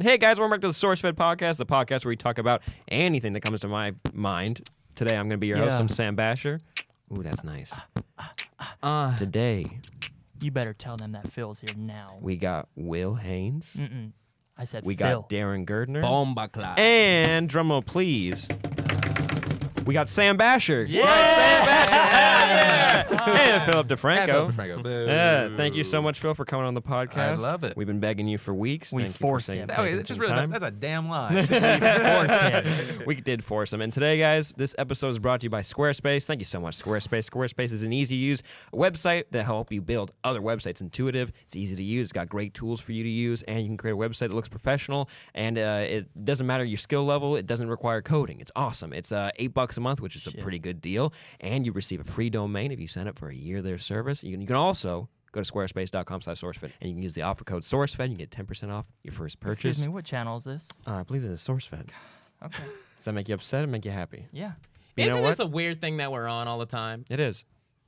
Hey guys, welcome back to the SourceFed podcast, the podcast where we talk about anything that comes to my mind. Today I'm going to be your host. I'm Sam Basher. Ooh, that's nice. Today You better tell them that Phil's here now. we got Will Haynes. I said We Phil. got Darren Girdner. Bomba clap. And drumroll please. We got Sam Basher. Yeah! Sam Basher. And Philip DeFranco. Thank you so much, Phil, for coming on the podcast. I love it. We've been begging you for weeks. We Thank you for forced saying him. taking That's just some really time. that's a damn lie. Forced him. We did force them. And today, guys, this episode is brought to you by Squarespace. Thank you so much, Squarespace. Squarespace is an easy-to-use website that help you build other websites. Intuitive, it's easy to use, it's got great tools for you to use, and you can create a website that looks professional. And it doesn't matter your skill level. It doesn't require coding. It's awesome. It's $8 a month, which is a pretty good deal. And you receive a free domain if you sign up for a year of their service. You can also go to squarespace.com/SourceFed, and you can use the offer code SourceFed. You can get 10% off your first purchase. Excuse me, what channel is this? I believe it is SourceFed. Okay. Does that make you upset or make you happy? Yeah. You know Isn't what? this a weird thing that we're on all the time? It is.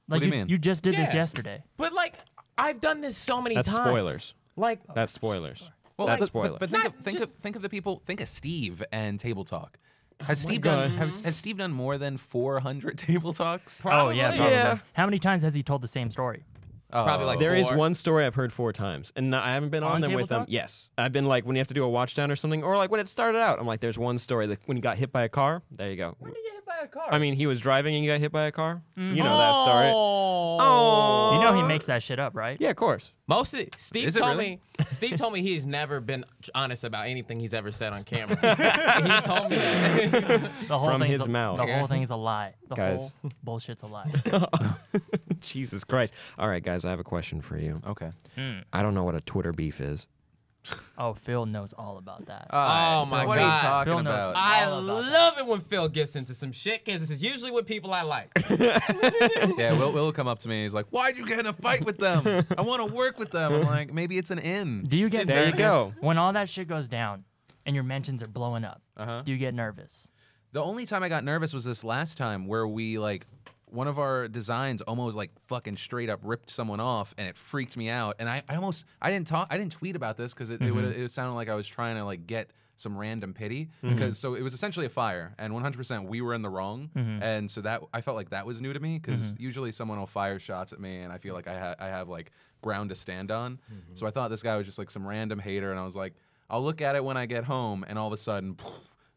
Like do you mean? You just did this Yeah. yesterday. But like, I've done this so many That's times. spoilers. Like, That's spoilers. Well, That's but- spoiler. But think of the people. Think of Steve and Table Talk. Has Steve God. done? Has Steve done more than 400 Table Talks? Oh, yeah, Probably. probably. Yeah. How many times has he told the same story? Probably like There is 4. one story I've heard 4 times, and I haven't been on On them Table with them. Talk? Yes, I've been like when you have to do a watch down or something, or like when it started out. I'm like, there's one story that when he got hit by a car. There you go. When did you get hit by a car? I mean, he was driving and he got hit by a car. You know that story. Oh. you know he makes that shit up, right? Yeah, of course. Most of Steve Is it told really? me. Steve told me he's never been honest about anything he's ever said on camera. He told me that. The whole From thing's his a, mouth. The whole thing's a lie. The Guys. whole bullshit's a lie. Jesus Christ. All right, guys, I have a question for you. Okay. I don't know what a Twitter beef is. Oh, Phil knows all about that. Oh, my what God. are you talking Phil knows. about? I all about love it when Phil gets into some shit because it's usually with people I like. Yeah, Will will come up to me. He's like, "Why'd you get in a fight with them? I want to work with them." I'm like, "Maybe it's an in." Do you get There you nervous go. when all that shit goes down and your mentions are blowing up? Do you get nervous? The only time I got nervous was this last time where we one of our designs almost like fucking straight up ripped someone off, and it freaked me out. And I didn't tweet about this because it sounded like I was trying to like get some random pity because so it was essentially a fire, and 100% we were in the wrong, and so that I felt like that was new to me because usually someone will fire shots at me, and I feel like I have like ground to stand on. So I thought this guy was just like some random hater, and I was like, I'll look at it when I get home, and all of a sudden,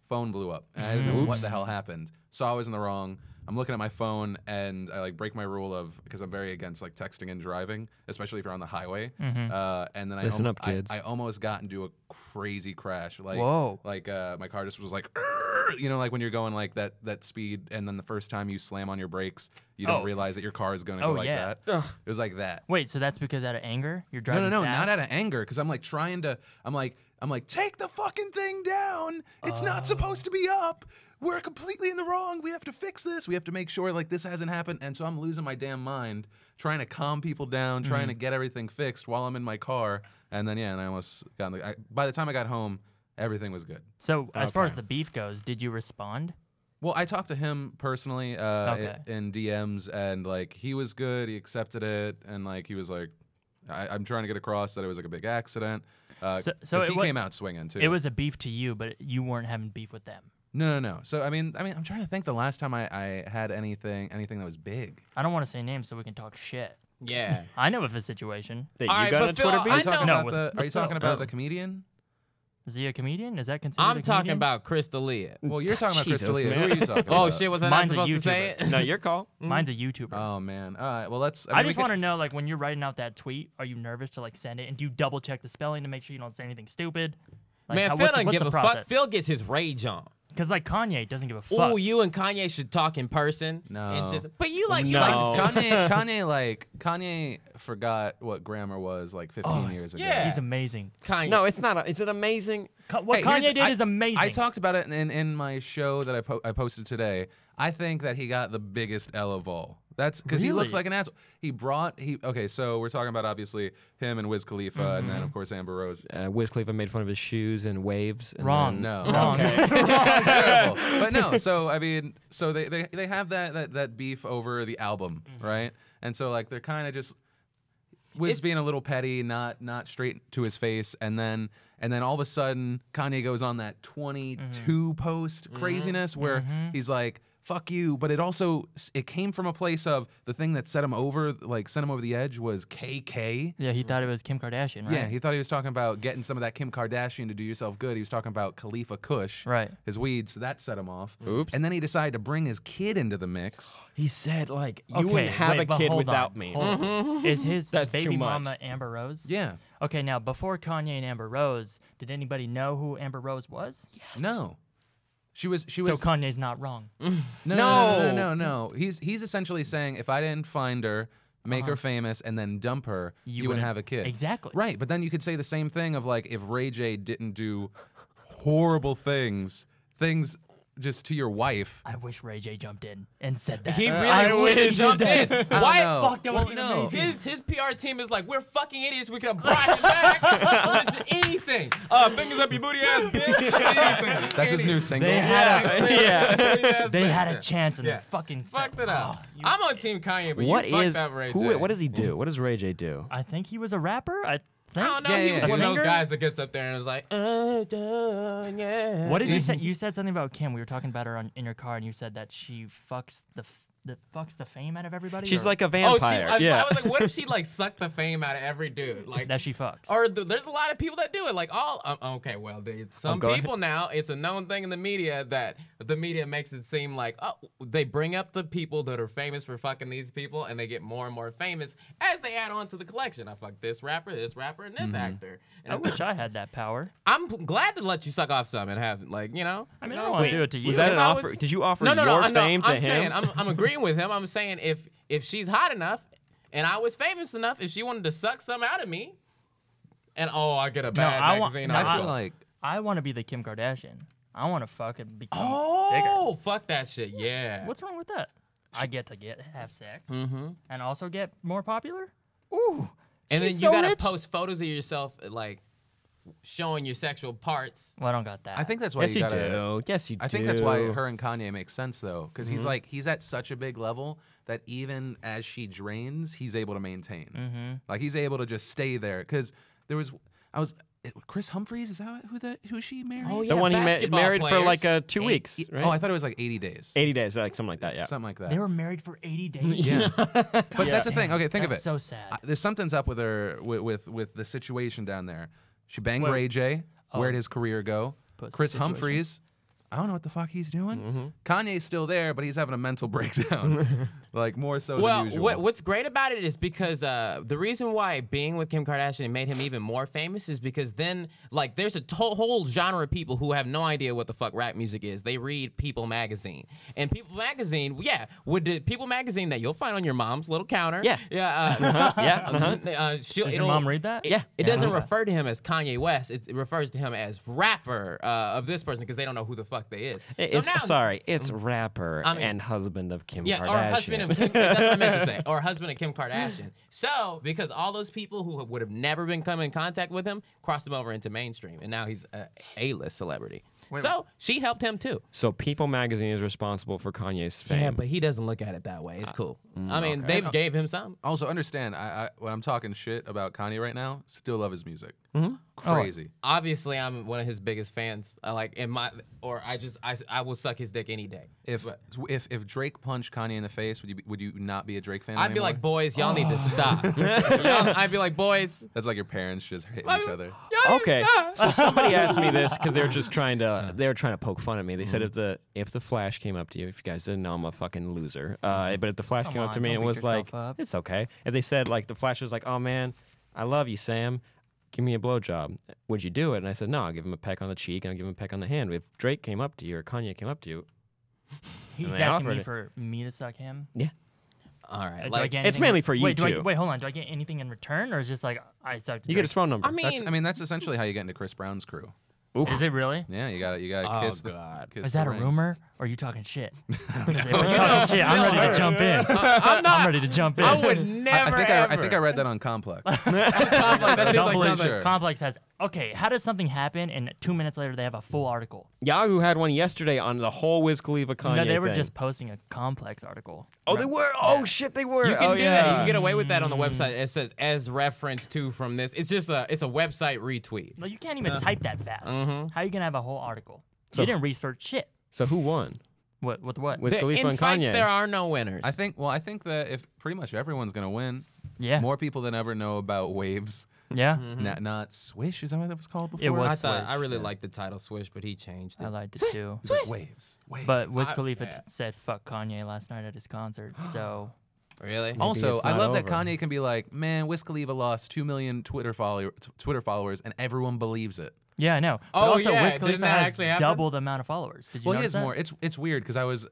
phone blew up, and I didn't know what the hell happened. So I was in the wrong. I'm looking at my phone, and I like break my rule of because I'm very against like texting and driving, especially if you're on the highway. And then Listen up, kids. I almost got into a crazy crash. Like, Whoa. Like my car just was like, you know, like when you're going like that speed, and then the first time you slam on your brakes, you don't Oh. realize that your car is going to go like yeah. that. It was like that. Wait, so that's because out of anger you're driving No, fast? not out of anger, because I'm like trying to. I'm like, take the fucking thing down. It's not supposed to be up. We're completely in the wrong. We have to fix this. We have to make sure like this hasn't happened. And so I'm losing my damn mind, trying to calm people down, trying to get everything fixed while I'm in my car. And then and I almost got. By the time I got home, everything was good. So as far as the beef goes, did you respond? Well, I talked to him personally in DMs, and like he was good. He accepted it, and like he was like, I'm trying to get across that it was like a big accident. So he it wa- came out swinging too. It was a beef to you, but you weren't having beef with them. No. So I mean, I'm trying to think the last time I had anything that was big. I don't want to say names so we can talk shit. Yeah. I know of a situation. That you All right, got but a Phil, Twitter I beef? Are you talking No, about with- the? with Are you talking Phil. about the comedian? Is he a comedian? Is that considered I'm a talking comedian? about Chris D'Elia. Well, you're talking about Chris Jesus, D'Elia. man. Who are you talking about? Oh shit, was I not Mine's a supposed to say YouTuber. it? No, your call. Mine's a YouTuber. Oh man. All right. Well, let's. I just want to know, like, when you're writing out that tweet, are you nervous to like send it, and do you double check the spelling to make sure you don't say anything stupid? Like, Man, how- Phil what's doesn't give the a process? fuck. Phil gets his rage on. Because like Kanye doesn't give a fuck. Oh, you and Kanye should talk in person. No. And but you like No. Kanye forgot what grammar was like 15 years ago. yeah. He's amazing. Kanye. No, it's not. Is it amazing? What Hey, here's- Kanye did is amazing. I talked about it in my show that I posted today. I think that he got the biggest L of all. That's because he looks Really? like an asshole. Okay, so we're talking about obviously him and Wiz Khalifa, and then of course Amber Rose. Wiz Khalifa made fun of his shoes and waves. And Wrong. then- No, Wrong. Terrible. But no. So I mean, so they have that beef over the album, right? And so like they're kind of just. was being a little petty, not straight to his face, and then all of a sudden Kanye goes on that 22 post craziness where he's like, fuck you, but it came from a place of the thing that set him over the edge was KK. Yeah, he thought it was Kim Kardashian, right? Yeah, he thought he was talking about getting some of that Kim Kardashian to do yourself good. He was talking about Khalifa Kush, Right. his weed, so that set him off. Oops. And then he decided to bring his kid into the mix. He said, like, you Okay, wouldn't have wait, a but kid hold without on, me. hold on. Is his That's baby too much. mama Amber Rose? Yeah. Okay, now before Kanye and Amber Rose, did anybody know who Amber Rose was? No. She was So Kanye's not wrong. No. He's essentially saying if I didn't find her, make her famous, and then dump her, you wouldn't have a kid. Exactly. Right, but then you could say the same thing of like if Ray J didn't do horrible things just to your wife. I wish Ray J jumped in and said that. He really I should have wish jumped in. Why? know. Fuck, that would've been amazing. His PR team is like, we're fucking idiots. We could have brought him back. Anything. Fingers up your booty ass bitch. Anything. That's his new single. They had Yeah. they had a chance and Yeah. they fucking Fucked it up. Oh, you- I'm on Team Kanye, but What you fucked is up Ray J. what does he do? What does Ray J do? I think he was a rapper. I think. I don't know. Yeah, He yeah, was yeah. one of those Singer? guys that gets up there and is like, yeah. What did you say? You said something about Kim. We were talking about her in your car, and you said that she fucks the fame out of everybody. She's or like a Oh, vampire. I yeah. was like, what if she like sucked the fame out of every dude? Like that she fucks. Or there's a lot of people that do it. Like okay, well, some go ahead. people now, it's a known thing in the media that the media makes it seem like, oh, they bring up the people that are famous for fucking these people, and they get more and more famous as they add on to the collection. I fucked this rapper, and this actor. And I wish I had that power. I'm glad to let you suck off some and have I mean, I don't want to do it to you. Was that If an I offer? was- Did you offer no, your I'm fame to saying, him? I'm agreeing with him. I'm saying if she's hot enough and I was famous enough, if she wanted to suck some out of me, and I get a bad I want- magazine. no, I feel like I want to be the Kim Kardashian. I want to fuck and become Oh, bigger. fuck that shit. Yeah. What's wrong with that? I get to have sex and also get more popular. Ooh. And then she's you so gotta rich. post photos of yourself like showing your sexual parts. Well, I don't got that. I think that's why Yes, you you gotta. do. Yes, you do. I think that's why her and Kanye make sense though, because he's at such a big level that even as she drains, he's able to maintain. Like he's able to just stay there. Because Chris Humphries, is that who she married? Oh, The one he basketball married for like players. 2 weeks, right? Oh, I thought it was like 80 days. 80 days, like something like that. Yeah. Something like that. they were married for 80 days. Yeah. But that's the thing. Okay, think of That's it. so sad. There's something's up with her with the situation down there. She banged Wait. Ray J. Where'd his career go? Pussy Chris situation. Humphries. I don't know what the fuck he's doing. Kanye's still there, but he's having a mental breakdown, like more so Well, than usual. what's great about it is because the reason why being with Kim Kardashian made him even more famous is because then, like, there's a whole genre of people who have no idea what the fuck rap music is. They read People Magazine. And People Magazine, would the People Magazine that you'll find on your mom's little counter. Yeah. Yeah. Does your mom read that? Yeah. It doesn't refer to him as Kanye West. It refers to him as rapper of this person because they don't know who the fuck they is. It's rapper I mean- and husband of Kim Yeah, Kardashian. or husband of Kim. That's what I meant to say. Or husband of Kim Kardashian. So, because all those people who would have never been come in contact with him crossed him over into mainstream, and now he's a A-list celebrity. So she helped him too. So People Magazine is responsible for Kanye's fame. Yeah, but he doesn't look at it that way. It's cool. I mean, they gave him some. Also, understand, I when I'm talking shit about Kanye right now, still love his music. Mm-hmm. Crazy. Obviously, I'm one of his biggest fans. I will suck his dick any day. If Drake punched Kanye in the face, would you not be a Drake fan I'd be anymore? like, boys, y'all need to stop. I'd be like, boys. That's like your parents just hitting each other. Okay, so somebody asked me this because they were just trying to poke fun at me. They said if the Flash came up to you, if you guys didn't know, I'm a fucking loser. But if the Flash Come came up on, to me don't and beat was like, yourself up. it's okay. If they said like the Flash was like, oh man, I love you, Sam. Give me a blowjob. Would you do it? And I said, no, I'll give him a peck on the cheek and I'll give him a peck on the hand. If Drake came up to you or Kanye came up to you, He's and they asking offered me it. for me to suck him. yeah. All right. Do I Like, get it's anything mainly for you wait, too. Wait, hold on. Do I get anything in return, or is just like I sucked? You get his phone number. I mean, That's essentially how you get into Chris Brown's crew. Is it really? Yeah, you gotta Oh, kiss God. kiss Is the that a ring. rumor, or are you talking shit? Because if it's talking shit, I'm ready to jump in. I'm ready to jump in. I would never. I think I read that on Complex. That seems Don't like believe something. Sure. Complex has. Okay, how does something happen and 2 minutes later they have a full article? Yahoo had one yesterday on the whole Wiz Khalifa Kanye No, they were thing. just posting a Complex article. Oh, they were. Oh shit, they were. You can oh, do yeah. that. You can get away with that on the website. It says as reference to from this. It's just a website retweet. No, you can't even type that fast. Mm-hmm. How are you gonna have a whole article? So- You didn't research shit. So who won? What? With what? Wiz Khalifa In and fights, Kanye. there are no winners. I think that if pretty much everyone's gonna win, Yeah. more people than ever know about Waves, Yeah. not Swish. Is that what that was called before? It was I thought I Swish, really yeah. liked the title Swish, but he changed it. I liked it too. It's like Waves. Waves. But Wiz I- Khalifa yeah. said "fuck Kanye" last night at his concert. So Really? also, it's I not love that over. Kanye can be like, man, Wiz Khalifa lost 2 million Twitter followers, and everyone believes it. yeah, I know. But Oh, also, yeah, Wiz didn't Khalifa that has actually happen? double the amount of followers. Did you Well, he notice has that? more. It's weird because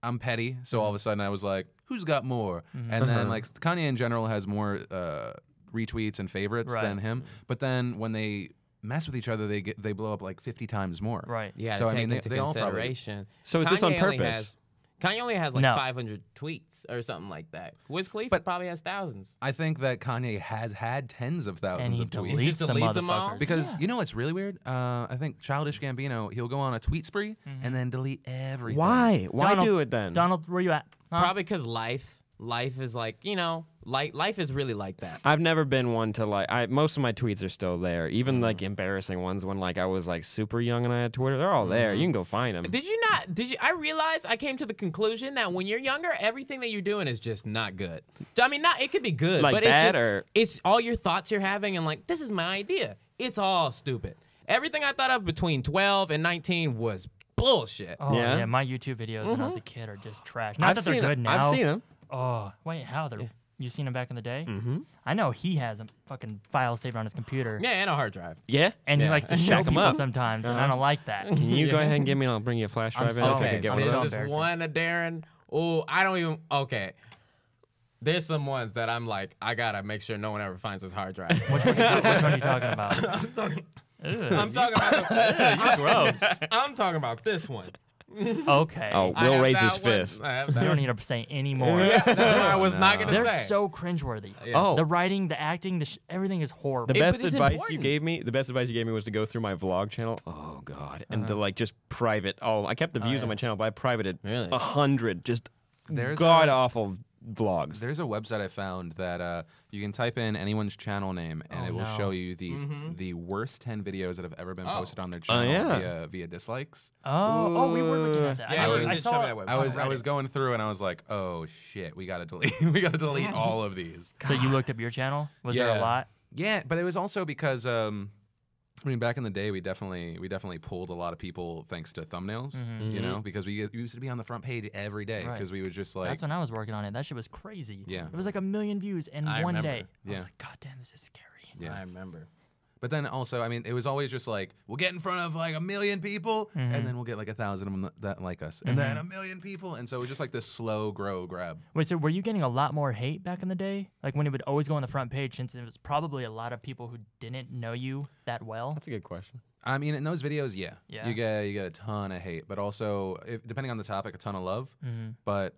I'm petty, so all of a sudden I was like, who's got more? Mm-hmm. And then like Kanye in general has more retweets and favorites Right. than him. But then when they mess with each other, they blow up like 50 times more. Right. Yeah, So, to I take mean, into they all probably- consideration. So is this on Kanye only purpose? Kanye only has like No. 500 tweets or something like that. Wiz Khalifa But- probably has thousands. I think that Kanye has had tens of And thousands he of tweets. deletes just the deletes them all? motherfuckers. Because you know what's really weird? I think Childish Gambino, he'll go on a tweet spree Mm-hmm. and then delete everything. Why? Why Donald- do it then? Donald, where you at? Huh? Probably because life is like, life is really like that. I've never been one to like. Most of my tweets are still there, even like embarrassing ones when like I was like super young and I had Twitter. They're all there. You can go find them. Did you not? I realized I came to the conclusion that when you're younger, everything that you're doing is just not good. I mean, it could be good, Like but bad it's or- it's all your thoughts you're having and like, this is my idea. It's all stupid. Everything I thought of between 12 and 19 was bullshit. Oh Yeah? yeah, my YouTube videos when I was a kid are just trash. Not that they're seen good 'em. now. I've seen them. Oh wait, how they're? You seen them back in the day? Mm-hmm. I know he has a fucking file saved on his computer, Yeah, and a hard drive. Yeah. and he Yeah. likes to Stack show 'em people up. sometimes, and I don't like that. Can you go ahead and give me? And I'll bring you a flash I'm drive in. so if I Okay, could get one I'm of there's so those. this embarrassing. one, Darren. Oh, I don't even. Okay. There's some ones that I'm like, I gotta make sure no one ever finds this hard drive. Which one are you talking about? I'm talking. Ugh, I'm talking about. gross. I'm talking about this one. Okay. Oh, I Will have raise his that one. fist. I have You that don't one. need to say any more. That's what I was not gonna They're say. so cringeworthy. Oh. The writing, the acting, everything is horrible. The best but it's advice important. you gave me, was to go through my vlog channel. Oh god, and to like just private. Oh, I kept the views on my channel, but I privated Really? 100 just There's god a- awful vlogs. There's a website I found that you can type in anyone's channel name and Oh, it will no. show you the worst 10 videos that have ever been Oh. posted on their channel yeah. via dislikes. Oh, we were looking at that. Yeah, I, you I did saw show me it that website. on I was Reddit. going through and I was like, oh shit, we gotta delete all of these. So you looked up your channel? Was there a Yeah. lot? Yeah, but it was also because I mean, back in the day, we definitely pulled a lot of people thanks to thumbnails, you know, because we used to be on the front page every day Right. because we would just like, That's when I was working on it. That shit was crazy. Yeah. It was like 1 million views in I one remember. day. I was Yeah. like, God damn, this is scary. yeah. I remember. But then also, I mean, it was always just like, we'll get in front of like 1 million people, and then we'll get like 1,000 of them that like us, and then 1 million people, and so it was just like this slow grab. Wait, so were you getting a lot more hate back in the day? Like when it would always go on the front page, since it was probably a lot of people who didn't know you that well? That's a good question. I mean, in those videos, yeah, Yeah. you get a ton of hate, but also, depending on the topic, a ton of love. But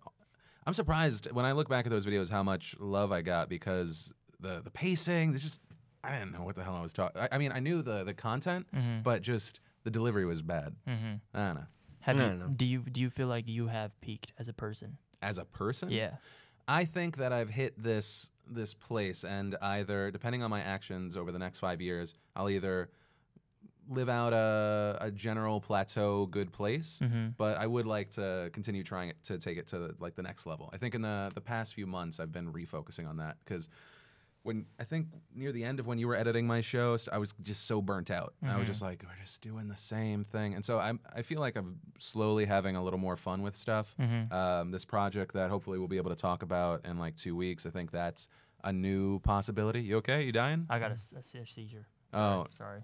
I'm surprised when I look back at those videos how much love I got because the pacing, there's just I didn't know what the hell I was talking. I mean, I knew the content, but just the delivery was bad. I don't know. Have No, you, no. do you feel like you have peaked as a person? As a person, Yeah. I think that I've hit this place, and either depending on my actions over the next 5 years, I'll either live out a general plateau good place, but I would like to continue trying it to take it to like the next level. I think in the past few months I've been refocusing on that because when I think near the end of when you were editing my show, I was just so burnt out. I was just like, we're just doing the same thing, and so I feel like I'm slowly having a little more fun with stuff. This project that hopefully we'll be able to talk about in like 2 weeks. I think that's a new possibility. You okay? You dying? I got a seizure. Oh, Sorry.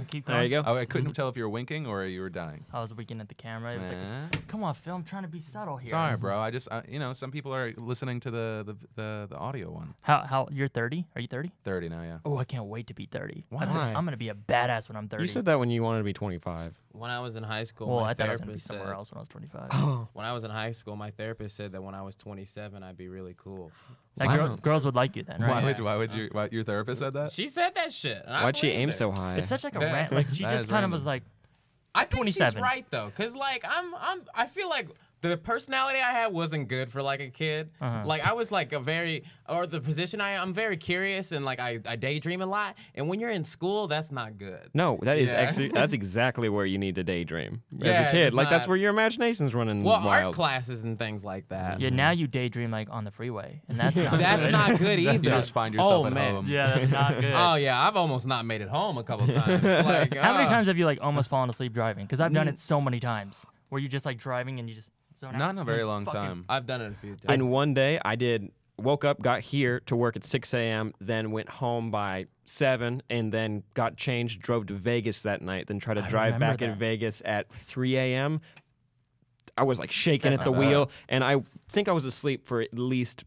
Keep There going. you go. oh, I couldn't tell if you were winking or you were dying. I was winking at the camera. It was Eh? like, come on, Phil. I'm trying to be subtle here. Sorry, bro. I just, you know, some people are listening to the audio one. How you're 30? Are you 30? 30 now, yeah. Oh, I can't wait to be 30. Why? I'm gonna be a badass when I'm 30. You said that when you wanted to be 25. When I was in high school, Well, my I thought I was gonna be therapist somewhere said, else when I was 25. when I was in high school, my therapist said that when I was 27, I'd be really cool. That Wow. girls would like you then, right? Why would you? Why your therapist said that? She said that shit. and I Why'd she believed aim her. so high? It's such like a That- rant. Like she that just is kind of random. was like, I think she's 27. right though, cause like I feel like the personality I had wasn't good for like a kid. Like I was like the position I'm very curious and like I daydream a lot. And when you're in school, that's not good. No, that is Yeah. actually that's exactly where you need to daydream as Yeah, a kid. it's Like that's not- where your imagination's running Well, art wild. classes and things like that. yeah, now you daydream like on the freeway, and that's not That's good. not good either. You just find yourself oh, at man. home. Yeah, that's not good. Oh yeah, I've almost not made it home a couple times. Like, How many times have you like almost fallen asleep driving? Because I've done it so many times where you just like driving and you just zone out. Not in a and very then long fucking- time. I've done it a few times. And one day woke up, got here to work at 6 a.m., then went home by 7, and then got changed, drove to Vegas that night, then tried to I drive remember back in that. Vegas at 3 a.m. I was like shaking That's at the not bad. wheel, and I think I was asleep for at least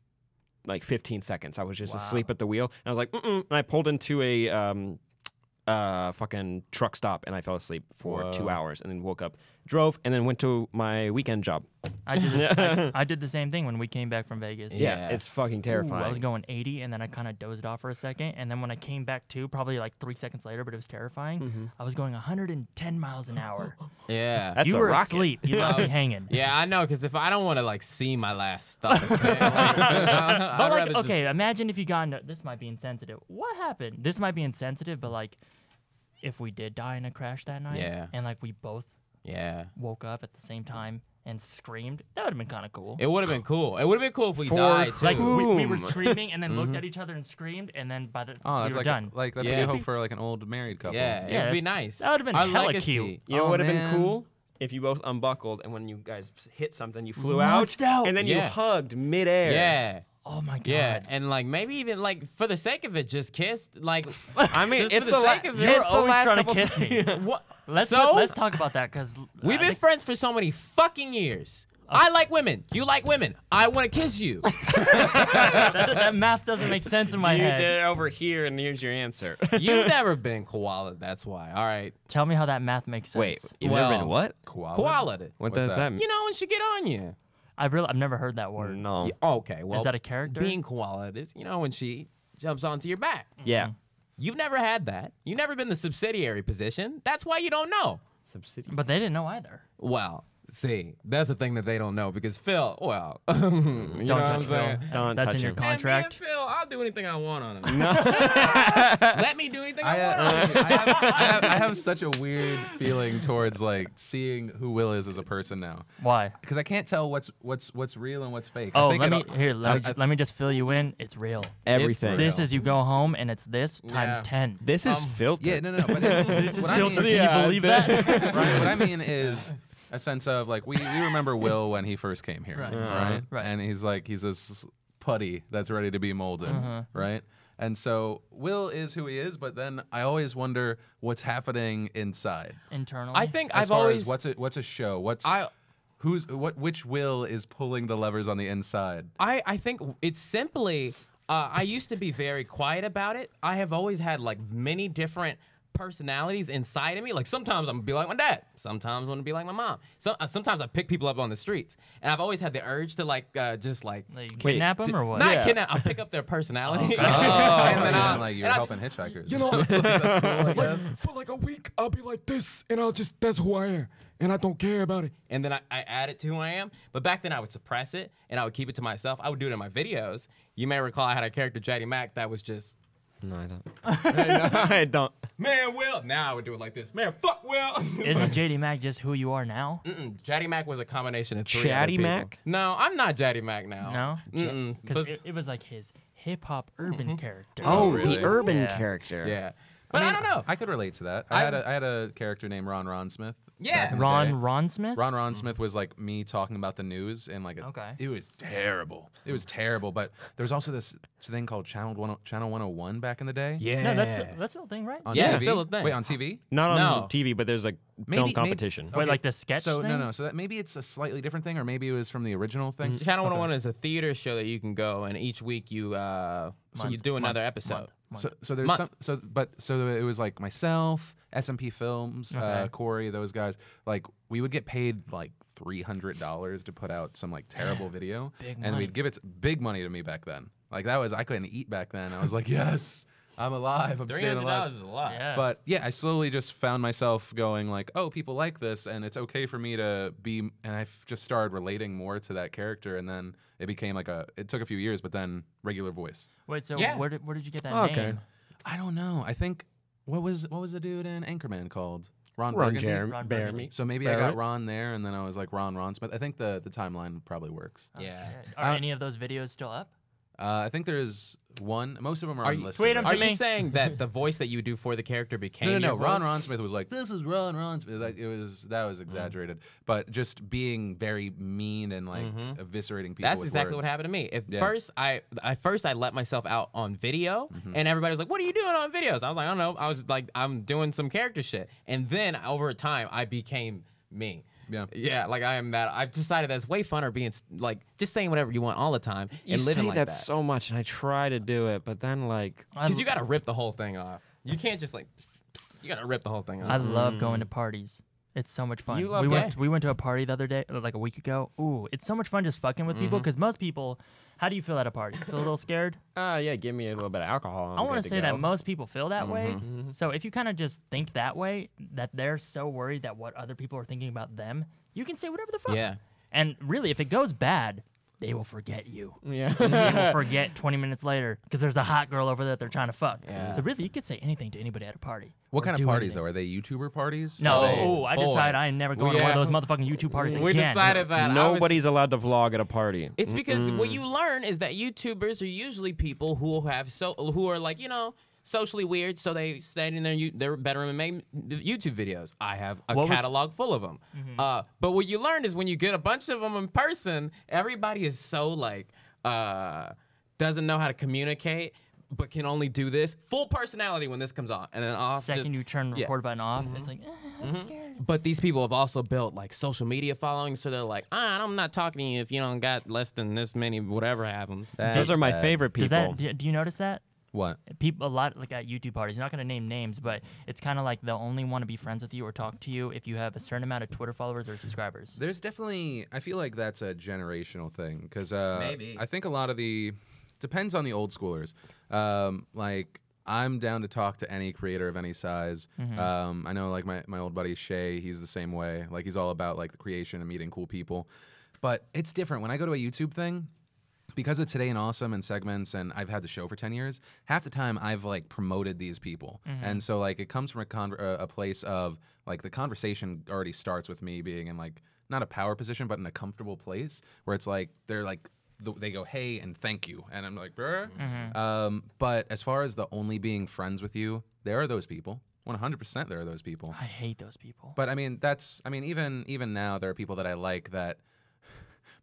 like 15 seconds. I was just Wow. asleep at the wheel, and I was like, and I pulled into a fucking truck stop, and I fell asleep for 2 Whoa. hours, and then woke up, drove, and then went to my weekend job. I did, this, I did the same thing when we came back from Vegas. Yeah. It's fucking Ooh, terrifying. I was going 80, and then I kind of dozed off for a second, and then when I came back to, probably like 3 seconds later, but it was terrifying. I was going 110 miles an hour. yeah. That's you a were rocket. asleep. You left me hanging. Yeah, I know, because if I don't want to like see my last thoughts, man, like, I'd But like, rather just- okay, imagine if you got into, this might be insensitive. What happened? This might be insensitive, but like, if we did die in a crash that night, Yeah. and like we both yeah, woke up at the same time and screamed, that would have been kind of cool. it would have been cool. It would have been cool if we For died too. Like we Boom. were screaming and then looked at each other and screamed, and then by the Oh, we that's were like done. like that's what Yeah. you hope for like an old married couple. yeah, Yeah, it'd be that's- nice. that would've been Our hella legacy. cute. You know Oh, what would have man. been cool? If you both unbuckled and when you guys hit something, you flew Launched out. and then you Yeah. hugged midair. Yeah. Oh my god. Yeah, and like maybe even like for the sake of it, just kissed. Like, I mean, just it's for the, the sake of it. You're it's the always last trying to couple kiss me. what? Let's so let's talk about that because we've been friends for so many fucking years. I like women. You like women. I want to kiss you. that math doesn't make sense in my You head. did it over here, and here's your answer. You've never been koala. That's why. All right, Tell me how that math makes sense. Wait, you've never Well, been what? Koala. koala. What What's does that? that mean? You know when she get on you. I've never heard that word. No. Yeah, okay, well, Is that a character? being koala is, you know, when she jumps onto your back. Yeah. You've never had that. You've never been the subsidiary position. That's why you don't know. Subsidiary. But they didn't know either. Well, see, that's the thing that they don't know because Phil, well, you know Don't what touch I'm Phil. saying? Don't That's touch in your him. Man, me and contract. Phil, I'll do anything I want on him. No. Let me do anything I, want on him. I have such a weird feeling towards like seeing who Will is as a person now, Why? because I can't tell what's real and what's fake. Oh, I think let me just fill you in. It's real. Everything. real. This is you go home and it's this times Yeah. 10. This is filtered. Yeah, no. But This is what I filtered. mean- Can Yeah, you believe I that? Right, what I mean is a sense of like we remember Will when he first came here, Right. right? Right. And he's this putty that's ready to be molded, right? And so Will is who he is, but then I always wonder what's happening inside. Internally. I think As I've far always. as what's a show, I which Will is pulling the levers on the inside. I think it's simply. I used to be very quiet about it. I have always had like many different personalities inside of me. Like sometimes I'm gonna be like my dad. Sometimes I'm gonna be like my mom. Sometimes I pick people up on the streets, and I've always had the urge to like just like. Like, kidnap them or what? Not Yeah. kidnap. I'll pick up their personality. Oh, and then I'll- like you're and I helping hitchhikers. You know, that's cool, I like, guess. for like a week, I'll be like this, and that's who I am, and I don't care about it. and then I add it to who I am. But back then I would suppress it and I would keep it to myself. I would do it in my videos. You may recall I had a character, Jetty Mac, that was just, No, I don't. I don't. man, Will. Now I would do it like this. Man, fuck Will. Isn't JD Mac just who you are now? Jetty Mac was a combination of three Chatty other people. Mac? No, I'm not Jetty Mac now. No? Mm-mm. Because But- it was like his hip hop urban character. Oh, really? the urban Yeah. character. yeah. But I don't know. I could relate to that. I had a character named Ron Smith. Yeah. back in the day. Ron Smith? Ron Smith was like me talking about the news and like Okay. it was terrible. It was terrible. But there was also this thing called Channel 101 back in the day. Yeah. No, that's the thing, right? On Yeah, TV. it's still a thing. Wait, on TV? Not on No. TV, but there's like Maybe- film competition. Wait, like the sketch So thing? no. So that maybe it's a slightly different thing, or maybe it was from the original thing. Channel 101 is a theater show that you can go, and each week you do another episode. So there's Month. so it was like myself, SMP Films, Okay. Corey, those guys. Like we would get paid like $300 to put out some like terrible video, Big and money. we'd give it big money to me back then. Like that was I couldn't eat back then. I was like, yes, I'm alive. I'm staying alive. $300 is a lot. Yeah. But yeah, I slowly just found myself going like, oh, people like this, and it's okay for me to be. And I just started relating more to that character, and then it became like it took a few years, but then regular voice. Wait, so Yeah. where did you get that Okay. name? I don't know. I think what was the dude in Anchorman called? Ron Ron Burgundy? Jeremy. Ron Jeremy. Burgundy. So maybe I Barrett? got Ron there, and then I was like Ron Smith. I think the timeline probably works. Yeah. Shit. Are any of those videos still up? I think there's one. Most of them are Are you- unlisted. Tweet 'em right? to Are you me. saying that the voice that you do for the character became No. your voice? Ron Smith was like, "This is Ron Smith." Like that was exaggerated, but just being very mean and like eviscerating people. That's with exactly words. what happened to me. At Yeah. first, I let myself out on video, and everybody was like, "What are you doing on videos?" I was like, "I don't know." I was like, "I'm doing some character shit," and then over time, I became me. Yeah. Like I am that. I've decided that it's way funner being like just saying whatever you want all the time You and living say like that that. so much, and I try to do it, but then like Because you got to rip the whole thing off. You can't just like. You got to rip the whole thing off. I love going to parties. It's so much fun. You love we went to a party the other day, like a week ago. Ooh, it's so much fun just fucking with people because most people. How do you feel at a party? Feel a little scared? yeah, give me a little bit of alcohol. I want to say that most. most people feel that way. So if you kind of just think that way, that they're so worried that what other people are thinking about them, you can say whatever the fuck. Yeah. And really, if it goes bad, they will forget you. Yeah. They will forget 20 minutes later because there's a hot girl over there that they're trying to fuck. Yeah. So really, you could say anything to anybody at a party. What or kind of do parties anything. though? Are they YouTuber parties? No, Are they- oh, I boy. decided I ain't never going to one of those motherfucking YouTube parties We again. decided that Nobody's allowed to vlog at a party. It's because what you learn is that YouTubers are usually people who are like, socially weird, so they stay in their bedroom and make YouTube videes. I have a What would- catalog full of them. But what you learn is when you get a bunch of them in person, everybody is so like doesn't know how to communicate, but can only do this full personality when this comes on, and then off. Second you turn the yeah. record button off, it's like, I'm scared. But these people have also built like social media followings, so they're like, I'm not talking to you if you don't got less than this many whatever have them. Those are my favorite people. Does that? Do you notice that? What? People a lot like at YouTube parties. You're not gonna name names, but it's kind of like they'll only want to be friends with you or talk to you if you have a certain amount of Twitter followers or subscribers. There's definitely. I feel like that's a generational thing because Maybe. I think a lot of depends on the old schoolers. Like I'm down to talk to any creator of any size. I know like my old buddy Shay, he's the same way. Like he's all about like the creation and meeting cool people. But it's different when I go to a YouTube thing. Because of Today and Awesome and segments, and I've had the show for 10 years, half the time I've like promoted these people. And so like it comes from a place of like the conversation already starts with me being in like not a power position, but in a comfortable place where it's like they're like they go hey and thank you, and I'm like bruh. But as far as the only being friends with you, there are those people. 100% there are those people. I hate those people. But I mean even now there are people that I like that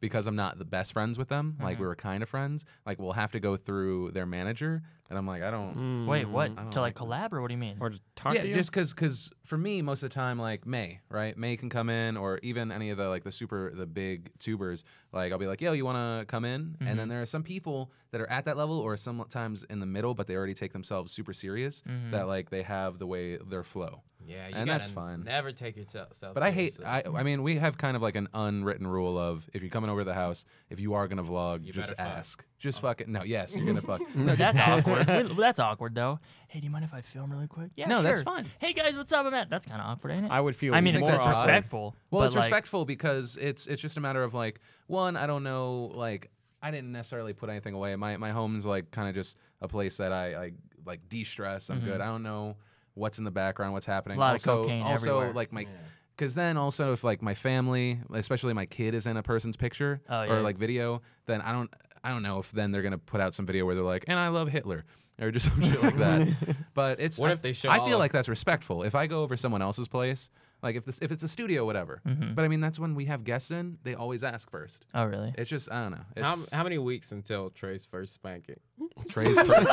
because I'm not the best friends with them, like we were kind of friends, like we'll have to go through their manager, and I'm like, I don't. Wait, what? don't To like like collab or what do you mean? or to talk Yeah, to you? just because for me, most of the time, like May, right? May can come in, or even any of the big tubers. Like I'll be like, yo, you want to come in? And then there are some people that are at that level, or sometimes in the middle, but they already take themselves super serious. That like they have the way their flow. Yeah, you And gotta that's fine. Never take yourself. But I hate. I mean, we have kind of like an unwritten rule of if you're coming over to the house, if you are gonna vlog, just better fuck. ask. Just fucking no. Yes, you're gonna fuck. No, just That's ask. awkward. That's awkward though. Hey, do you mind if I film really quick? Yeah, No, sure. that's fine. Hey guys, what's up, Matt? That's kind of awkward, ain't it? I would feel. I mean, even it's, more that's it's odd. respectful. Well, but it's like, respectful because it's just a matter of like one. I don't know. Like I didn't necessarily put anything away. My home's like kind of just a place that I like de-stress. I'm good. I don't know what's in the background, what's happening. A lot of also, cocaine also everywhere. like my. Because then also if like my family, especially my kid, is in a person's picture Oh, or yeah. like video, then I don't know if then they're gonna put out some video where they're like, and I love Hitler. or just some shit like that. But it's What if they show I all feel of- like that's respectful. If I go over someone else's place, like if it's a studio, whatever. But I mean, that's when we have guests in. They always ask first. Oh, really? It's just I don't know. It's How many weeks until Trey's first spanking? Trey's first.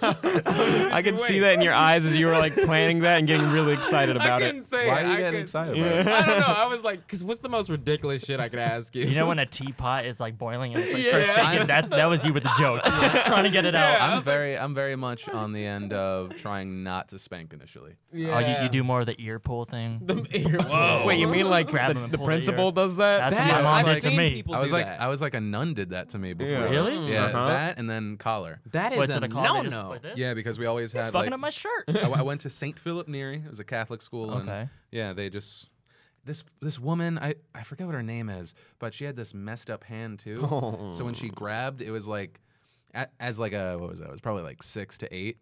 I could see that in your eyes as you were like planning that and getting really excited about I it. couldn't say Why it. are you I getting couldn't- excited about it? I don't know. I was like, because what's the most ridiculous shit I could ask you? You know when a teapot is like boiling and it's like Yeah. starts shaking? That was you with the joke. Trying to get it out. I'm very much on the end of trying not to spank initially. Yeah. Oh, you do more of the ear pull thing? Whoa. Wait, you mean like Grab him and the pull the principal ear. does that? That's That, what my mom I've did to seen me. people I was do like that. a nun did that to me before. Yeah. Really? Yeah, Uh-huh. that and then collar. That is What's a it called? They just no-no. like this? Yeah, because we always had Fucking like up my shirt. I went to St. Philip Neri. It was a Catholic school. Okay. And yeah, they just this woman, I forget what her name is, but she had this messed up hand too. So when she grabbed, it was like as like a what was that? It was probably like 6 to 8.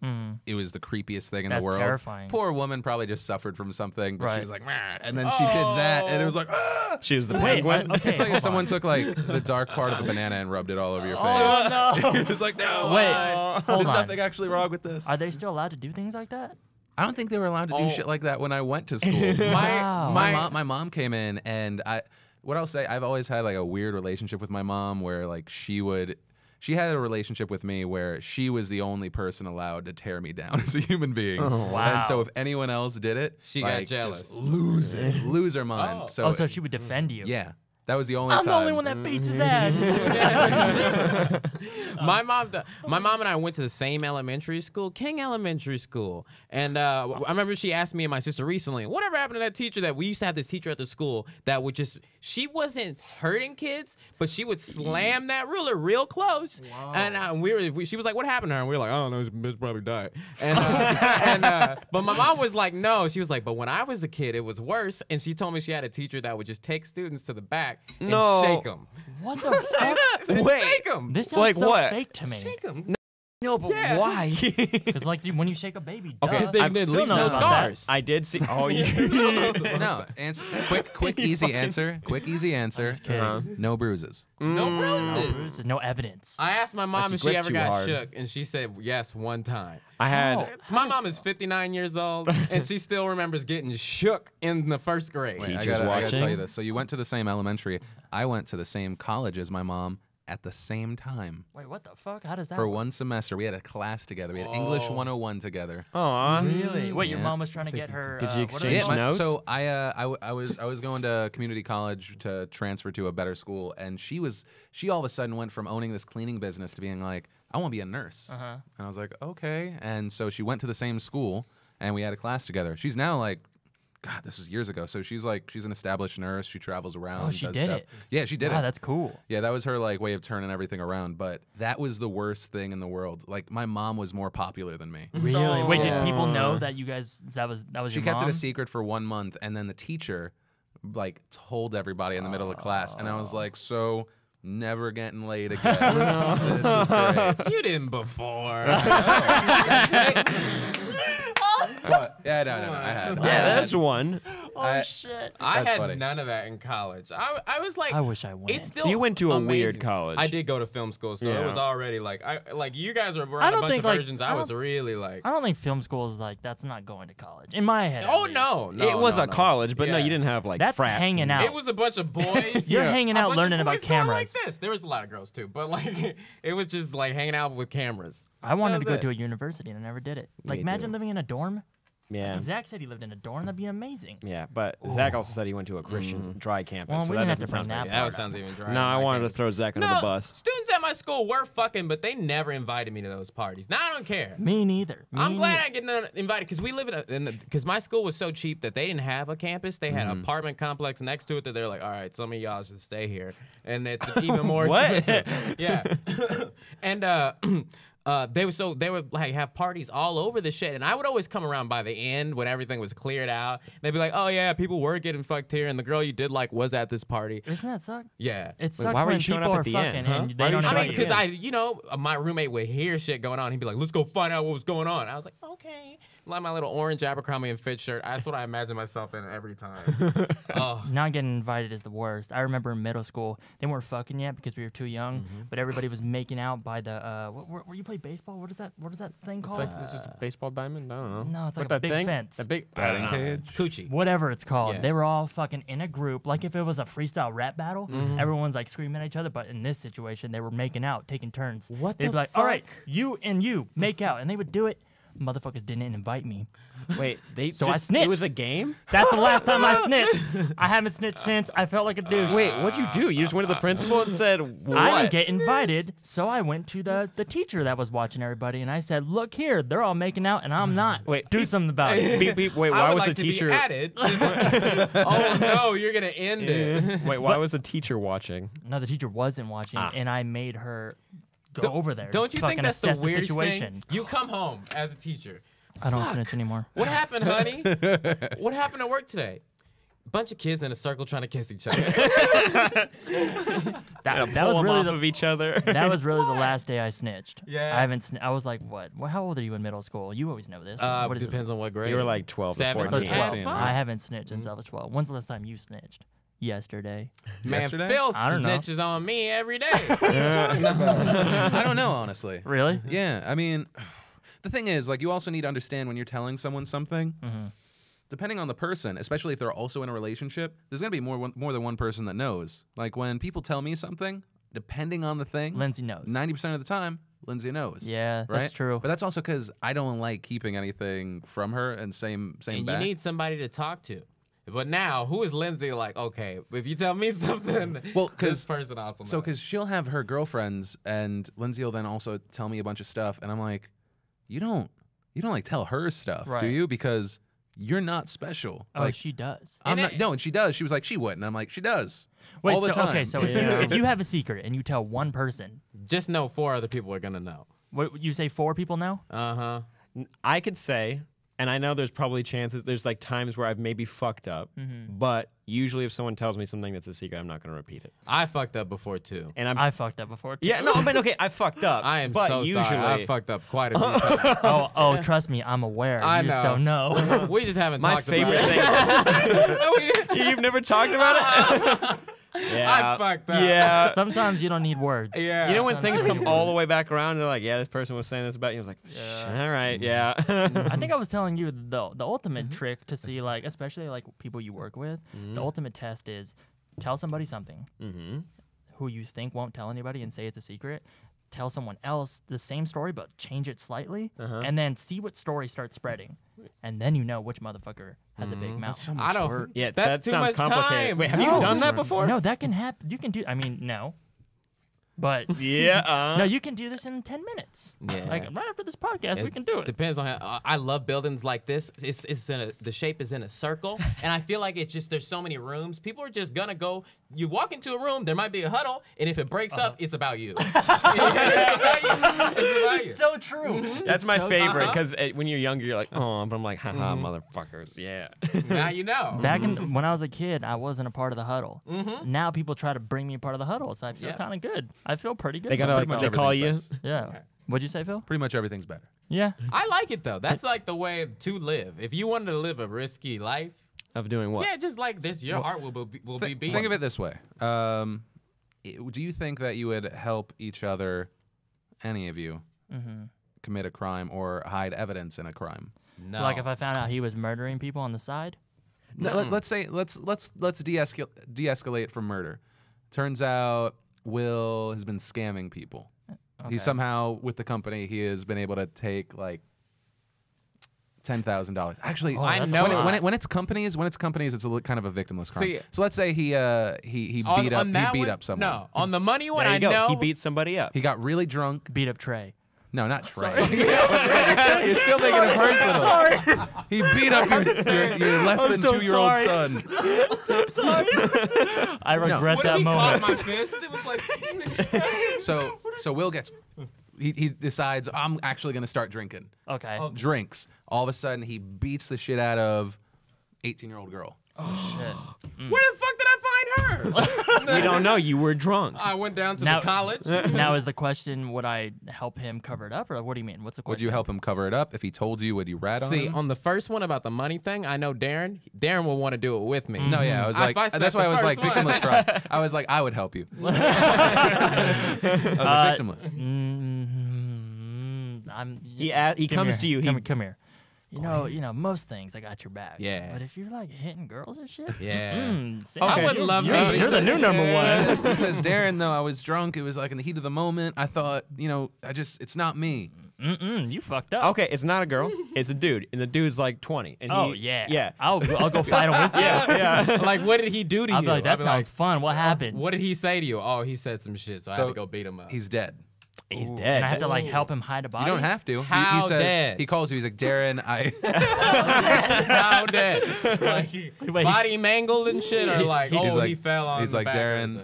It was the creepiest thing in That's the world. terrifying. Poor woman probably just suffered from something, but she Right. was like, "Meh," and then she did that, and it was like, ah! She was the Wait, penguin. okay, It's like if hold someone on. took like the dark part of a banana and rubbed it all over your face. Oh, no. It was like, no, Wait, why? hold There's on. nothing actually wrong with this. Are they still allowed to do things like that? I don't think they were allowed to do Oh. shit like that when I went to school. Wow. My mom came in, and what I'll say, I've always had like a weird relationship with my mom, where like she had a relationship with me where she was the only person allowed to tear me down as a human being. Wow. And so if anyone else did it, She got like, jealous. just lose her mind. Oh, so she would defend you. yeah, that was the only I'm time. the only one that beats his ass. my mom and I went to the same elementary school, King Elementary School, and I remember she asked me and my sister recently, whatever happened to that teacher that we used to have this teacher at the school that would just she wasn't hurting kids, but she would slam that ruler real close, and she was like, what happened to her? And we were like, I don't know, this bitch probably died, and but my mom was like, no, she was like, but when I was a kid, it was worse, and she told me she had a teacher that would just take students to the back and No. shake them. What the fuck? Wait. Shake them. This sounds Like so what? fake to me. Shake them. No, but Yeah. why? Because like dude, when you shake a baby, Because duh. they Phil leave no knows about that. scars. I did see. Oh, you. No, quick, easy answer. Quick, easy answer. kidding. No bruises. No No bruises. bruises, no evidence. I asked my mom she if she gripped ever too got hard. shook, and she said yes one time. I had. Oh. So my mom is 59 years old, and she still remembers getting shook in the first grade. Wait, I Teachers gotta tell you watching. this. So you went to the same elementary. I went to the same college as my mom at the same time. Wait, what the fuck? How does that For work? one semester, we had a class together. We had English Oh. 101 together. Aw. Really? Wait, your Yeah. mom was trying to get her. Did you what are exchange they notes? called? So I was going to community college to transfer to a better school, and she all of a sudden went from owning this cleaning business to being like, I want to be a nurse. Uh-huh. And I was like, okay. And so she went to the same school, and we had a class together. She's now like, God, this was years ago. So she's an established nurse. She travels around. Oh, she does did stuff. it. Yeah, she did Wow, it. that's cool. Yeah, that was her like way of turning everything around. But that was the worst thing in the world. Like my mom was more popular than me. Really? Wait, did people know Aw. that you guys that was She your kept mom? it a secret for 1 month, and then the teacher like told everybody in the middle of class, and I was like, so never getting laid again. This is great. You didn't before. What? Yeah, no, I had. Yeah, that's one. Oh I- shit! I That's had funny. none of that in college. I was like, I wish I went. it's still You went to a weird amazing. college. I did go to film school, so Yeah. it was already like you guys were I around a don't bunch think, of like, versions. I I was don't- really like, I don't think film school is like that's not going to college in my head. at oh least. no, it was no, a no. college, but no, Yeah. you didn't have like That's frats hanging and- out. It was a bunch of boys. You're hanging A out bunch learning of about boys going cameras. Like this. There was a lot of girls too, but like it was just like hanging out with cameras. I wanted to That go was to it. a university and I never did it. Like Me imagine too. living in a dorm. Yeah. Zach said he lived in a dorm. That'd be amazing. Yeah, but Zach also said he went to a Christian dry campus. Well, so we that didn't have doesn't to bring sound that very part good. That sounds even dry. No, I wanted to throw Zach under the bus. Students at my school were fucking, but they never invited me to those parties. Now I don't care. Me neither. I'm Me glad neither. I get invited because we live because my school was so cheap that they didn't have a campus. They had an apartment complex next to it that they're like, all right, some of y'all should stay here, and it's even more What? expensive. Yeah, and they would like have parties all over the shit, and I would always come around by the end when everything was cleared out. They'd be like, oh yeah, people were getting fucked here, and the girl you did like was at this party. Isn't that suck? Yeah. It sucks why were when you showing people up are at the fucking end, huh? and Why they were you don't showing I up mean, at invite the you. because my roommate would hear shit going on. He'd be like, let's go find out what was going on. I was like, okay. like my little orange Abercrombie and Fitch shirt. That's what I imagine myself in every time. Oh. Not getting invited is the worst. I remember in middle school, they weren't fucking yet because we were too young, but everybody was making out by the where you play baseball. What is that thing called? It's just a baseball diamond. I don't know. No, it's like What, a that big thing? fence. That big Batting cage. Coochie. Whatever it's called. Yeah. They were all fucking in a group. Like if it was a freestyle rap battle, everyone's like screaming at each other. But in this situation, they were making out, taking turns. What They'd the be like, all right, fuck? you and you make out. And they would do it. Motherfuckers didn't invite me. Wait, they So I just, snitched. It was a game? That's the last time I snitched. I haven't snitched since. I felt like a douche. Wait, what'd you do? You just went to the principal and said, what? I didn't get invited, so I went to the teacher that was watching everybody, and I said, "Look here, they're all making out, and I'm not. Wait, do something about it." Beep, beep, wait, I why would was like the to teacher... be added. Oh no, you're gonna end it. Wait, why was the teacher watching? No, the teacher wasn't watching, and I made her go over there. Don't you fucking think that's the assess weirdest situation? thing? You come home as a teacher. I don't snitch anymore. What happened, honey? What happened at work today? Bunch of kids in a circle trying to kiss each other. That Pull was them really off the of each other. that was really the last day I snitched. Yeah. I haven't. I was like, what? Well, how old are you in middle school? You always know this. What is it? Depends on what grade. You were like 12 to 7 14. So 12. 14, I haven't snitched since I was 12. When's the last time you snitched? Yesterday. Man, Yesterday? Phil I don't know. snitches on me every day. I don't know, honestly. Really? Yeah, I mean, the thing is, like, you also need to understand when you're telling someone something. Depending on the person, especially if they're also in a relationship, there's gonna be more than one person that knows. Like when people tell me something, depending on the thing, Lindsay knows. 90% of the time, Lindsay knows. Yeah, right? that's true. But that's also because I don't like keeping anything from her, and same And back. you need somebody to talk to. But now, who is Lindsay like, okay, if you tell me something, Well, this 'cause- person also knows. So, because she'll have her girlfriends, and Lindsay will then also tell me a bunch of stuff, and I'm like, you don't like tell her stuff, do Right. you? Because you're not special. Oh, like, she does. I'm And not. it- No, and she does. She was like, she wouldn't. I'm like, she does. Wait, all the so time. okay, so if you have a secret and you tell one person, Just know 4 other people are gonna know. what you say 4 people know? Uh-huh. I could say, and I know there's probably chances, there's like times where I've maybe fucked up, but usually if someone tells me something that's a secret, I'm not going to repeat it. I fucked up before too. And I fucked up before too. yeah, no, but okay, I fucked up. I am but so usually, sorry. I fucked up quite a few times. Oh, trust me, I'm aware. I You just know. don't know. We just haven't My talked favorite about it. thing. You've never talked about it? Yeah. I fucked up. Yeah. Sometimes you don't need words. Yeah. You know when things come all the way back around, they're like, yeah, this person was saying this about you. I was like, all right, yeah. I think I was telling you the ultimate trick to see, like, especially like people you work with. The ultimate test is tell somebody something who you think won't tell anybody and say it's a secret. Tell someone else the same story but change it slightly, and then see what story starts spreading, and then you know which motherfucker has a big mouth. I don't. Yeah, that's that too sounds much complicated. time. Wait, have you No. done that before? No, that can happen. You can do. I mean, no, but Yeah. no, you can do this in 10 minutes. Yeah. Like right after this podcast, we can do it. Depends on how. I love buildings like this. It's in the shape is in a circle, and I feel like it's just there's so many rooms. People are just gonna go. You walk into a room, there might be a huddle, and if it breaks up, it's about you. It's about you. It's about you. So true. That's my so- favorite because when you're younger, you're like, oh, but I'm like, haha, motherfuckers, yeah. Now you know. Back in when I was a kid, I wasn't a part of the huddle. Now people try to bring me a part of the huddle, so I feel Yeah. kind of good. I feel pretty good. They gotta, pretty much they call you. everything's yeah. What'd you say, Phil? Pretty much everything's better. Yeah. I like it though. That's like the way to live. If you wanted to live a risky life, Of doing what? yeah, just like this, your heart will be beating. Think of it this way. Do you think that you would help each other, any of you, commit a crime or hide evidence in a crime? No. Like if I found out he was murdering people on the side. No, let's say let's de-escalate from murder. Turns out Will has been scamming people. Okay. He somehow with the company he has been able to take like $10,000. Actually, Oh, I that's know a lot. when it's companies, it's kind of a victimless crime. See- So let's say he beat up someone. No, on the money one, There you I go. know. He beat somebody up. He got really drunk. Beat up Trey. No, not Trey. You're still making it personal. Sorry. He beat up your less I'm than so 2-year-old sorry. son. Sorry. I regret What if that he caught moment. my fist? It was like. So Will gets. He decides I'm actually gonna start drinking. Okay. Drinks. All of a sudden he beats the shit out of 18-year-old girl. Oh shit. Where the fuck did I her? We don't know. You were drunk. I went down to Now- the college. Now is the question: would I help him cover it up, or what do you mean? What's the question? Would you help him cover it up? If he told you, would you rat on See, him? on the first one about the money thing, I know Darren. Darren will want to do it with me. No, yeah, I was like, If I said that's why I the was like, first one- victimless crime. I was like, I would help you. I was like, victimless. He come comes here, to you. Come here. You know, most things I got your back. Yeah. But if you're like hitting girls and shit, Yeah. Sam, I wouldn't love you're, me. You're the new number He one. says, Darren, though, I was drunk. It was like in the heat of the moment. I thought, it's not me. You fucked up. Okay, it's not a girl. It's a dude, and the dude's like 20. And Oh he, yeah. yeah. I'll go fight him with you. Yeah. Like, what did he do to I'll you? be like, that I'd sounds fun. What happened? What did he say to you? Oh, he said some shit, so I had to go beat him up. He's dead. He's And dead. I have to like help him hide a body. You don't have to. How he says, dead? He calls you. He's like, Darren, How dead? Like, Wait, body mangled and shit, or like, He's like- he fell on. He's the like, back of Darren, his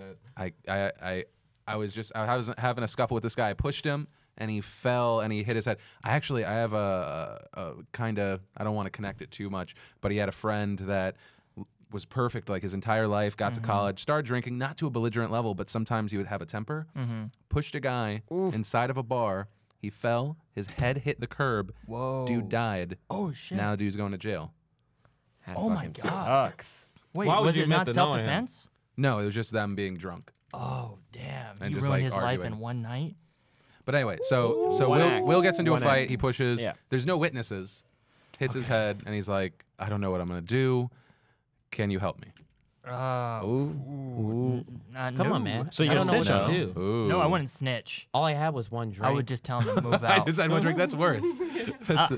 head. I was having a scuffle with this guy. I pushed him, and he fell, and he hit his head. I have a kind of, I don't want to connect it too much, but he had a friend that was perfect like his entire life, got to college, started drinking, not to a belligerent level, but sometimes he would have a temper. Pushed a guy inside of a bar. He fell, his head hit the curb. Whoa. Dude died. Oh shit. Now dude's going to jail. That Oh my fucking God. Sucks. Wait, Why would was you it admit not to knowing him? self-defense? No, it was just them being drunk. Oh damn. And You just, ruined like, his life arguing. in one night. But anyway, so One Will, act. Will gets into One a fight. act. He pushes. Yeah. There's no witnesses. Hits his head, and he's like, I don't know what I'm gonna do. Can you help me? Come no. on, man. So you I gonna don't know what snitch to on do. Ooh. No, I wouldn't snitch. All I had was one drink. I would just tell him to move I out. just had one drink. That's worse.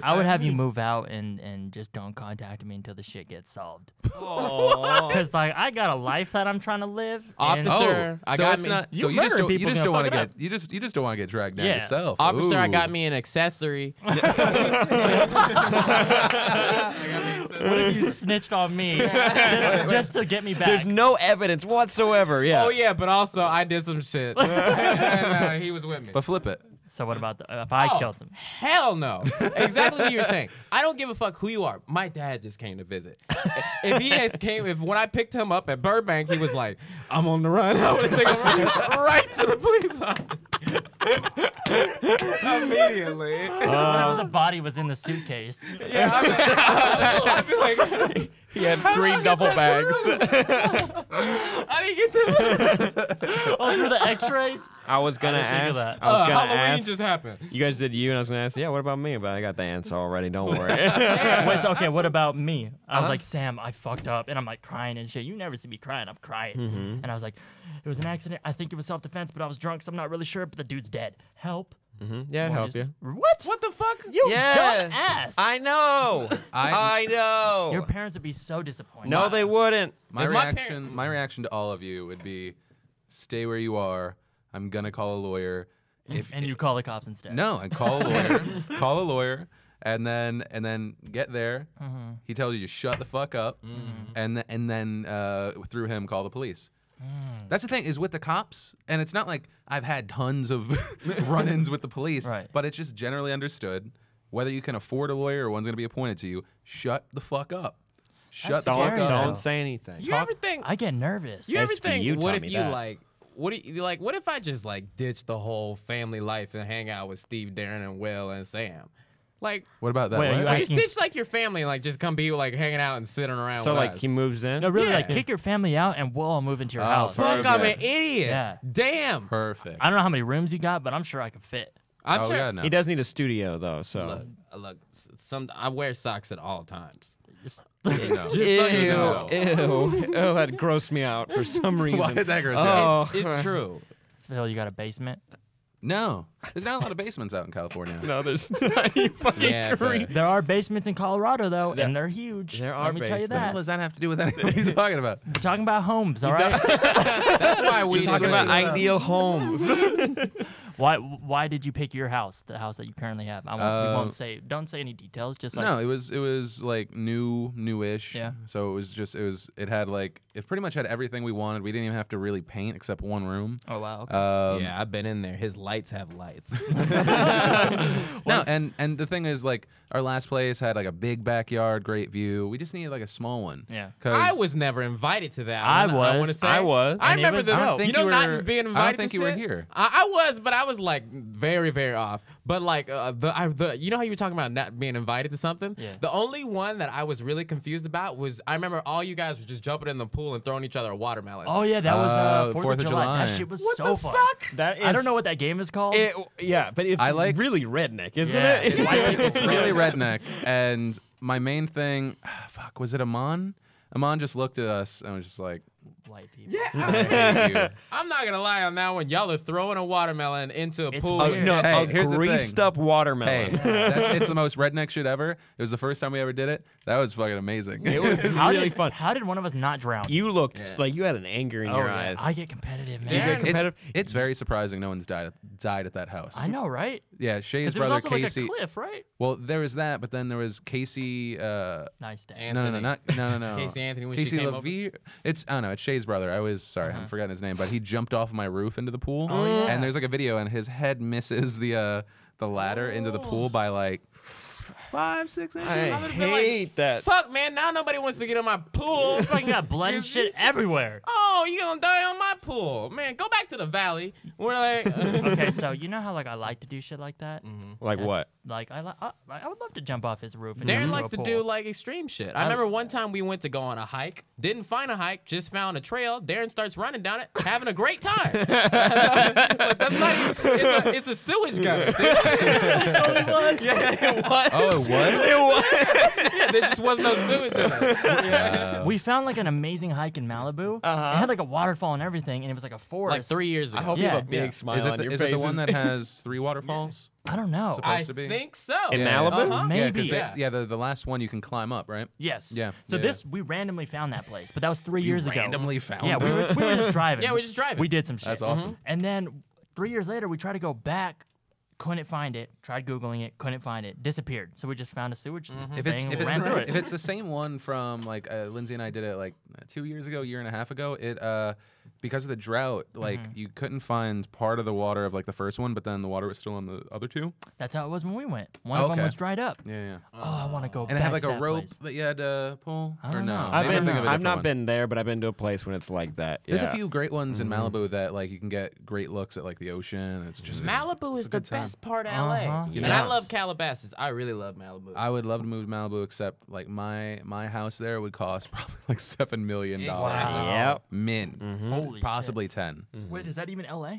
I would have you move out and just don't contact me until the shit gets solved. Oh. Because like I got a life that I'm trying to live. and- Officer, I so got it's me. not. You So you just murder don't. You people, just gonna don't want to fuck it get. up. You just don't want to get dragged down Yeah. yourself. Officer, I Ooh. got me an accessory. What if you snitched on me just to get me back? There's no evidence whatsoever. Yeah. Oh yeah, but also I did some shit. And, he was with me. But flip it. So what about if I Oh, killed him? Hell no. Exactly what you're saying. I don't give a fuck who you are. My dad just came to visit. If when I picked him up at Burbank, he was like, I'm on the run. I would have taken him right to the police office. Immediately. Whenever the body was in the suitcase. Yeah, I'd be like, He had 3 duffel bags. I didn't get them. Oh, through the X-rays. I was gonna didn't think of ask. that. I was gonna Halloween ask. just happened. You guys did you, and I was gonna ask. Yeah, what about me? But I got the answer already. Don't worry. Wait, so, okay, what about me? I was like, Sam, I fucked up, and I'm like crying and shit. You never see me crying. I'm crying, and I was like, it was an accident. I think it was self-defense, but I was drunk, so I'm not really sure. But the dude's dead. Help. Yeah, I'd help you. What? What the fuck? You Yeah. dumb ass. I know. I know. Your parents would be so disappointed. No, they wouldn't. My If my reaction. My reaction to all of you would be, stay where you are. I'm gonna call a lawyer. If And you call the cops instead. no, and call a lawyer. Call a lawyer, and then get there. He tells you to shut the fuck up, and then through him call the police. That's the thing is with the cops, and it's not like I've had tons of run-ins with the police, Right. but it's just generally understood. Whether you can afford a lawyer or one's going to be appointed to you, shut the fuck up. Shut the fuck scary, up. though. Don't say anything. You ever think? I get nervous. You ever As for think? you, What if Tommy, you that. like? What do you like? What if I just like ditch the whole family life and hang out with Steve, Darren, and Will and Sam? Like, What about that? Wait, are What? you just asking- ditch like your family, like just come be like hanging out and sitting around. So with like us. he moves in. No, really, Yeah. like kick your family out and we'll all move into your house. perfect. Fuck, I'm an idiot. Yeah. Damn. Perfect. I don't know how many rooms you got, but I'm sure I could fit. I'm oh, sure. yeah, no. He does need a studio though. So. Look. Some I wear socks at all times. Just, No. Just so you know. Ew. Oh, that grossed me out for some reason. Why did that gross you out? Oh, It's true. Phil, you got a basement? No, there's not a lot of basements out in California. no, there's not. You fucking Yeah, creep. There are basements in Colorado, though, and they're huge. there are Let me tell you basements. that. What does that have to do with anything? What are you talking about? We're talking about homes, all right? That's why we Talking should- about ideal homes. Why did you pick your house, the house that you currently have? We won't say. Don't say any details. Just like No, it was like newish. Yeah. So it had like it pretty much had everything we wanted. We didn't even have to really paint except one room. Oh wow. Okay. Yeah, I've been in there. His lights have lights. No, and the thing is, like, our last place had like a big backyard, great view. We just needed like a small one. Yeah. I was never invited to that. I one, was. wanna say. I was. I And it remember was the. dope. You know, not being invited. I don't think to you were shit? here. I was, but I was like very, very off. But like you know how you were talking about not being invited to something? Yeah. The only one that I was really confused about was I remember all you guys were just jumping in the pool and throwing each other a watermelon. Oh yeah, that was 4th of July. That July. shit was What so the fun. fuck? That is, I don't know what that game is called. Yeah, but it's I like- really redneck, isn't Yeah, it? it's like- It's really redneck. And my main thing, fuck, was it Amon? Amon just looked at us and was just like, White people. I hate you. I'm not gonna lie on that one. Y'all are throwing a watermelon into a It's pool. weird. No, Hey, a here's the greased thing. up watermelon. Hey, it's the most redneck shit ever. It was the first time we ever did it. That was fucking amazing. It was really fun. How did one of us not drown? You looked like you had an anger in oh, your yeah. eyes. I get competitive, man. You get Darren, competitive. It's very surprising no one's died at that house. I know, right? Yeah, Shay's Because there was brother also Casey. like a cliff, right? Well, there was that, but then there was Casey. Nice day. And- No, Anthony. no. Casey Anthony when she Casey came over? Levere. It's I don't know. It's Shay's brother. I was sorry, I'm forgetting his name, but he jumped off my roof into the pool. Oh, yeah. And there's like a video, and his head misses the ladder into the pool by like 5-6 inches. I would've been like, hate that. Fuck, man. Now nobody wants to get in my pool. Fucking got blood and shit everywhere. Oh, you gonna die on my pool, man? Go back to the valley. We're like, Okay, so you know how like I like to do shit like that. Like That's- what? Like I would love to jump off his roof. And Darren jump into likes a to pool. do like extreme shit. I remember one time we went to go on a hike, didn't find a hike, just found a trail. Darren starts running down it, having a great time. Like, that's not even. It's a sewage gutter. It was. Yeah, it was. Oh, it was? Yeah, there just was no sewage in it. Yeah. We found like an amazing hike in Malibu. It had like a waterfall and everything, and it was like a forest. Like 3 years ago. I hope you Yeah. have a big Yeah. smile Is it on your is face. it the one that has 3 waterfalls? I don't know. Supposed I to be? think so. In Yeah. Malibu? Uh-huh. Maybe. Yeah, the last one you can climb up, right? Yes. Yeah, So yeah, this we randomly found that place, but that was 3 years ago. randomly found Yeah, we were just driving. Yeah, we were just driving. We did some shit. That's awesome. And then 3 years later, we tried to go back, couldn't find it. Tried googling it, couldn't find it. Disappeared. So we just found a sewage If thing. it's and if we it's ran through it. if it's the same one from like Lindsay and I did it like 2 years ago, year and a half ago, it because of the drought, like you couldn't find part of the water of like the first one, but then the water was still on the other 2. That's how it was when we went. One of them Okay. was dried up. Yeah. Oh, I want to go. And back it had like to a that rope place. that you had to pull, I or don't no? know. I've Maybe I'm thinking of a I've different not one. been there, but I've been to a place when it's like that. There's yeah. a few great ones in Malibu that like you can get great looks at like the ocean. It's just Malibu it's is a the good time. best part of Uh-huh. LA. Yes. And I love Calabasas. I really love Malibu. I would love to move to Malibu, except like my house there would cost probably like $7 million. Exactly. Yep. Min. Holy Possibly shit. 10. Wait, is that even LA?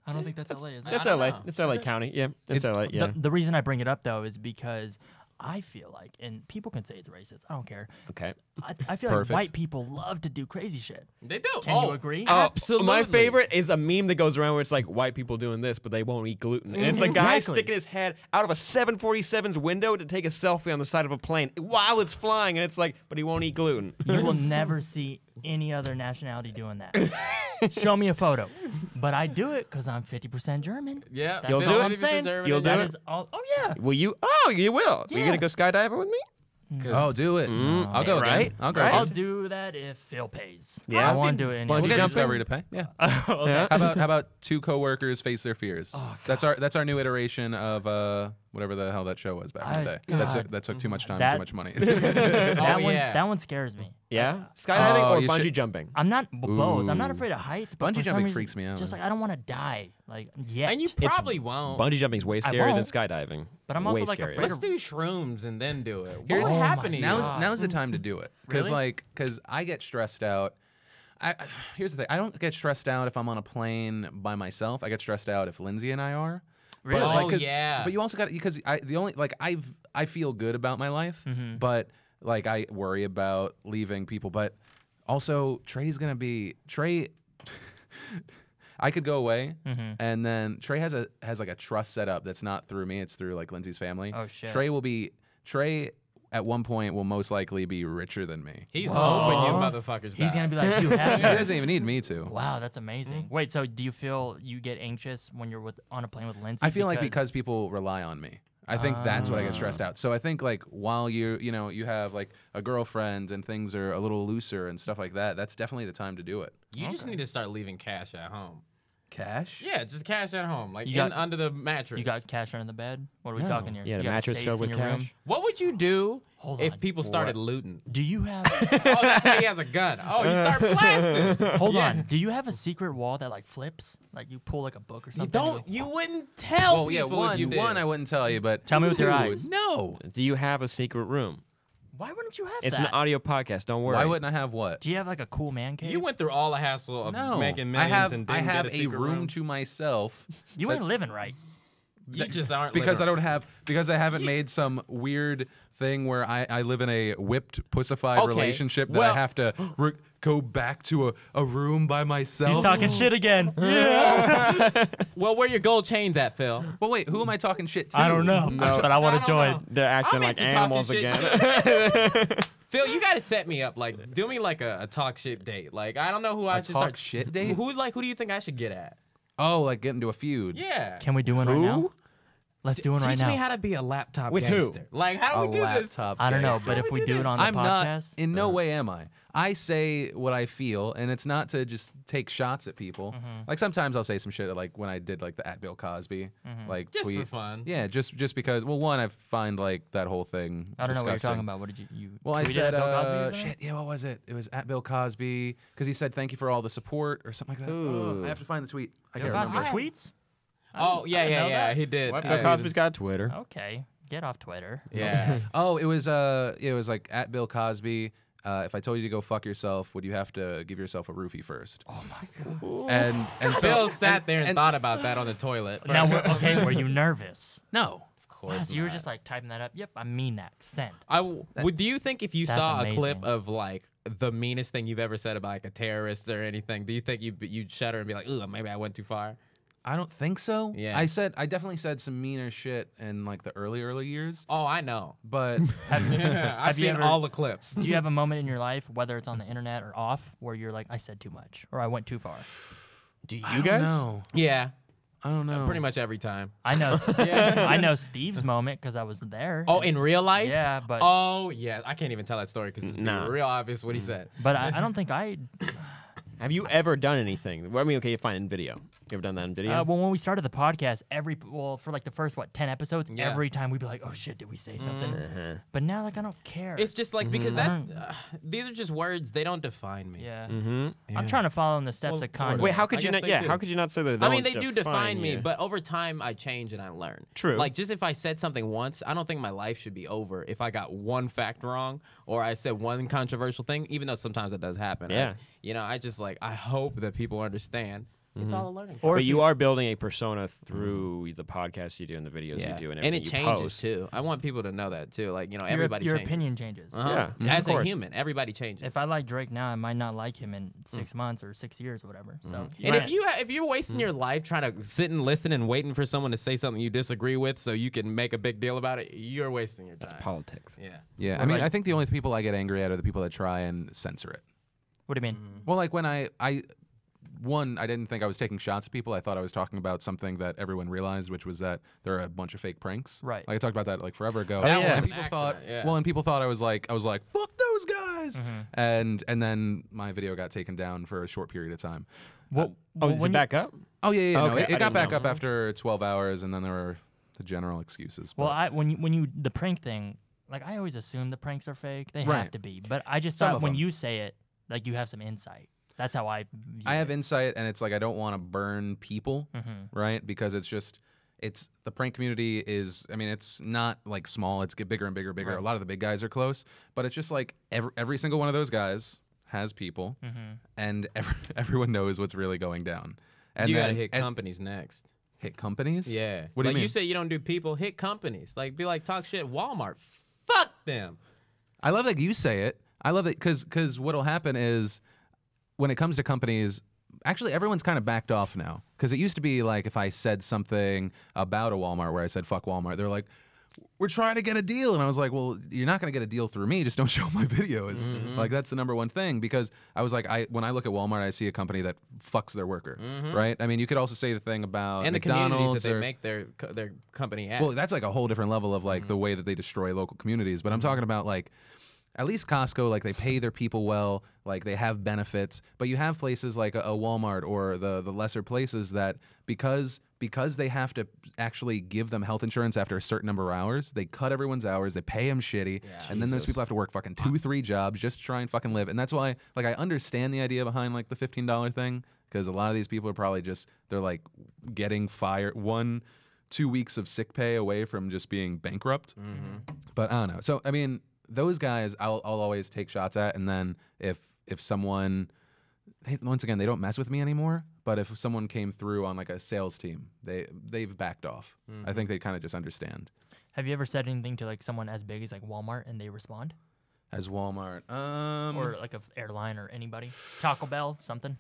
I don't think that's LA, is it? It's I don't LA. know. It's LA County. Yeah, it's LA. Yeah. The reason I bring it up though is because I feel like, and people can say it's racist. I don't care. Okay. I feel like Perfect. white people love to do crazy shit. They do. Can you agree? Absolutely. My favorite is a meme that goes around where it's like white people doing this, but they won't eat gluten. And it's a guy Exactly. sticking his head out of a 747's window to take a selfie on the side of a plane while it's flying, and it's like, but he won't eat gluten. You will never see any other nationality doing that. Show me a photo. But I do it because I'm 50% German. Yeah. That's You'll all do I'm it? saying. You'll do That it? is all. Oh yeah. Will you? Oh, you will. Are you Yeah. gonna go skydiving with me? Oh, do it. I'll go Right? again. I'll go. Right? I'll again. do that if Phil pays. Yeah. I won't do it Bungee We'll anyway. get jumping? Discovery to pay. Yeah. Yeah. How about 2 coworkers face their fears? That's our new iteration of whatever the hell that show was back in the day. That took too much time, That- too much money. That one scares me. Yeah. Skydiving Oh, or you bungee should- jumping? I'm not both. I'm not Ooh. afraid of heights. But Bungee for some jumping reason, freaks me out, Just man. like I don't want to die. Like yet. And you probably won't. Bungee jumping's way scarier than won't. skydiving. But I'm also, Way like, scarier. afraid Let's do shrooms and then do it. Here's- What's Oh my happening? God. Now's the time to do it because Really? because I get stressed out. Here's the thing: I don't get stressed out if I'm on a plane by myself. I get stressed out if Lindsay and I are. Really? But, like, Oh, 'cause- yeah. But you also got because I feel good about my life, Mm-hmm. but like I worry about leaving people. But also Trey's gonna be Trey. I could go away, Mm-hmm. and then Trey has like a trust set up that's not through me. It's through like Lindsay's family. Oh, shit. Trey at one point will most likely be richer than me. He's Whoa. hoping you motherfuckers die. He's gonna be like, you have He me. doesn't even need me to. Wow, that's amazing. Wait, so do you feel you get anxious when you're on a plane with Lindsay? I feel like because people rely on me. I think that's what I get stressed out. So I think like while you have like a girlfriend and things are a little looser and stuff like that, that's definitely the time to do it. You just need to start leaving cash at home. Cash? Yeah, just cash at home, like You got- under the mattress. you got cash under the bed. What are we No. talking here? Yeah, the You got a mattress safe filled in with your cash. room? What would you do Hold if on. people started looting? Do you have? Oh, that's why he has a gun. Oh, you start blasting. Hold Yeah. on. Do you have a secret wall that like flips? Like you pull like a book or You something? and don't. go- You wouldn't tell Well, yeah, people if you did. one I wouldn't tell you, but Tell me with your two, eyes. No. Do you have a secret room? Why wouldn't you have It's that? an audio podcast. Don't worry. Why wouldn't I have what? Do you have like a cool man cave? You went through all the hassle of No. making I millions have and I didn't have get a secret room to myself You ain't living right. You just aren't because I living don't have because I haven't made some weird thing where I live in a whipped pussified Okay, relationship that well- I have to go back to a room by myself. He's talking shit again. Well, where your gold chains at, Phil? Well, wait, who am I talking shit to? I don't know, but I want to join. They're acting I'm like into talking animals shit. again. Phil, you gotta set me up. Like, do me like a talk shit date. Like, I don't know who I should talk start. shit date? Who do you think I should get at? Oh, like get into a feud. Yeah. Can we do one right now? Let's do one Teach right now. me how to be a laptop With who? gangster. Like, how A do we do this? laptop. I don't know, gangster. but if do we we do do it this? on the I'm not. podcast, In no way am I. I say what I feel, and it's not to just take shots at people. Like sometimes I'll say some shit like when I did like the at Bill Cosby, like Just tweet. for fun. Yeah, just because. Well, one, I find like that whole thing. I don't know what you're disgusting. talking about. What did you? Well, I tweeted said, at Bill Cosby or something? shit, yeah, what was it? It was at Bill Cosby because he said thank you for all the support or something like that. Oh, I have to find the tweet. I Bill can't Cosby remember. tweets? Oh, yeah, I didn't know yeah. that. He did. What? Yeah. Bill Cosby's got a Twitter. Okay, get off Twitter. Yeah. Oh, it was like at Bill Cosby. If I told you to go fuck yourself, would you have to give yourself a roofie first? Oh my god. And so Phil sat there and thought about that on the toilet. Now, were you nervous? no. Of course So you were not. just like typing that up. Yep, I mean that. Send. Would do you think if you That's saw a clip amazing. of like the meanest thing you've ever said about like a terrorist or anything, do you think you'd shudder and be like, ooh, maybe I went too far? I don't think so. Yeah. I definitely said some meaner shit in like the early years, Oh, I know. but I've Have you seen ever- all the clips. Do you have a moment in your life, whether it's on the internet or off, where you're like, I said too much or I went too far? Do you I don't guys? know. Yeah, I don't know. pretty much every time. I know. I know Steve's moment because I was there. Oh, in It's- real life? Yeah, but Oh yeah, I can't even tell that story because it's Nah. real obvious what he said. but I don't think I. Have you ever done anything? Well, I mean, okay, you find it in video. You ever done that in video? Well, when we started the podcast, for like the first 10 episodes, Yeah. every time we'd be like, "Oh shit, did we say something?" Uh-huh. But now, like, I don't care. It's just like because that's these are just words. They don't define me. yeah. Mm-hmm. I'm trying to follow in the steps Well, of sort of. Kanye. Wait, how could I you guess not? they Yeah, do. how could you not say that? I mean, don't they do define me, you? but over time I change and I learn. True. Like just if I said something once, I don't think my life should be over if I got one fact wrong or I said one controversial thing, even though sometimes that does happen. Yeah. I just like I hope that people understand. It's all a learning. Or But if you are building a persona through the podcast you do and the videos you do and everything it you changes post. too. I want people to know that too. Like everybody your changes. opinion changes. Uh-huh. Yeah, As of a course. human, everybody changes. If I like Drake now, I might not like him in 6 months or 6 years or whatever. So, And if you're wasting your life trying to sit and listen and waiting for someone to say something you disagree with so you can make a big deal about it, you're wasting your time. Politics. Yeah. Yeah, What I mean, about- I think the only people I get angry at are the people that try and censor it. what do you mean? Well, like when I didn't think I was taking shots at people. I thought I was talking about something that everyone realized, which was that there are a bunch of fake pranks. Right. Like I talked about that like forever ago. That And was an people thought, accident, yeah. well, and people thought I was like, fuck those guys, and then my video got taken down for a short period of time. What? Oh, is it back up? Oh yeah, no, Okay, I it got didn't back know. up after 12 hours, and then there were the general excuses. Well, but- when you the prank thing, like I always assume the pranks are fake. They have Right. to be. But I just Some thought of when them. you say it, like you have some insight. That's how I. View I have it. insight, and it's like I don't want to burn people, right? Because it's the prank community is. I mean, it's not like small. It's get bigger and bigger, bigger. Right. A lot of the big guys are close, but it's just like every single one of those guys has people, and everyone knows what's really going down. And you then, gotta hit and- companies next. hit companies. Yeah. What do like you mean? you say you don't do people, hit companies. Like be like talk shit Walmart. Fuck them. I love that you say it. I love it because what'll happen is when it comes to companies, actually everyone's kind of backed off now. Because it used to be like if I said something about a Walmart where I said fuck Walmart, they're like, we're trying to get a deal. And I was like, well, you're not going to get a deal through me. Just don't show my videos. Like, that's the number one thing. Because I was like, when I look at Walmart, I see a company that fucks their worker, right? I mean, you could also say the thing about And the McDonald's communities that they or- make their company at. well, that's like a whole different level of like the way that they destroy local communities. But I'm talking about like, at least Costco, like they pay their people well, like they have benefits. But you have places like a Walmart or the lesser places that because they have to actually give them health insurance after a certain number of hours, they cut everyone's hours, they pay them shitty, and then those people have to work fucking 2-3 jobs just to try and fucking live. And that's why, like, I understand the idea behind like the $15 thing, because a lot of these people are probably just they're like getting fired 1-2 weeks of sick pay away from just being bankrupt. But I don't know. So I mean, those guys I'll always take shots at, and then if someone once again they don't mess with me anymore, but if someone came through on like a sales team, they've backed off. I think they kind of just understand. Have you ever said anything to like someone as big as like Walmart and they respond? As Walmart, Or like a airline or anybody? Taco Bell, something?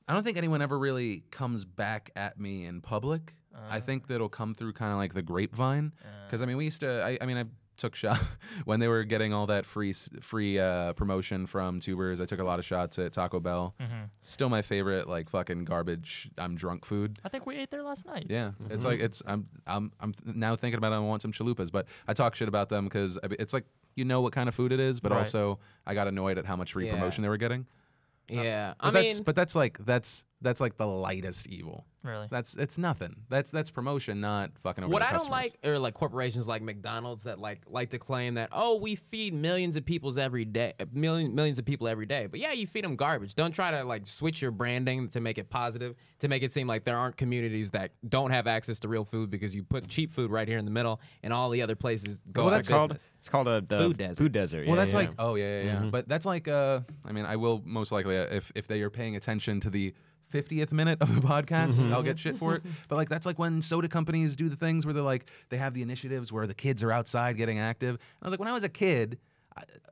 I don't think anyone ever really comes back at me in public. I think that'll come through kind of like the grapevine, because I mean we used to. I mean I took shot when they were getting all that free promotion from tubers. I took a lot of shots at Taco Bell. Still my favorite, like fucking garbage. I'm drunk food. I think we ate there last night. Yeah, it's like I'm now thinking about it. I want some chalupas, but I talk shit about them because it's like you know what kind of food it is, but Right. also I got annoyed at how much free Yeah. promotion they were getting. yeah, But that's like the lightest evil. Really? It's nothing. That's promotion, not fucking over what the I don't customers. like are like corporations like McDonald's that like to claim that, oh, we feed millions of people every day, millions of people every day. But yeah, you feed them garbage. Don't try to like switch your branding to make it positive, to make it seem like there aren't communities that don't have access to real food because you put cheap food right here in the middle and all the other places go Well, out of that's business. It's called a Food desert. Well, Yeah, that's yeah. like yeah. But that's like I mean, I will most likely if they are paying attention to the 50th minute of the podcast, I'll get shit for it. But like that's like when soda companies do the things where they're like they have the initiatives where the kids are outside getting active. And I was like, when I was a kid,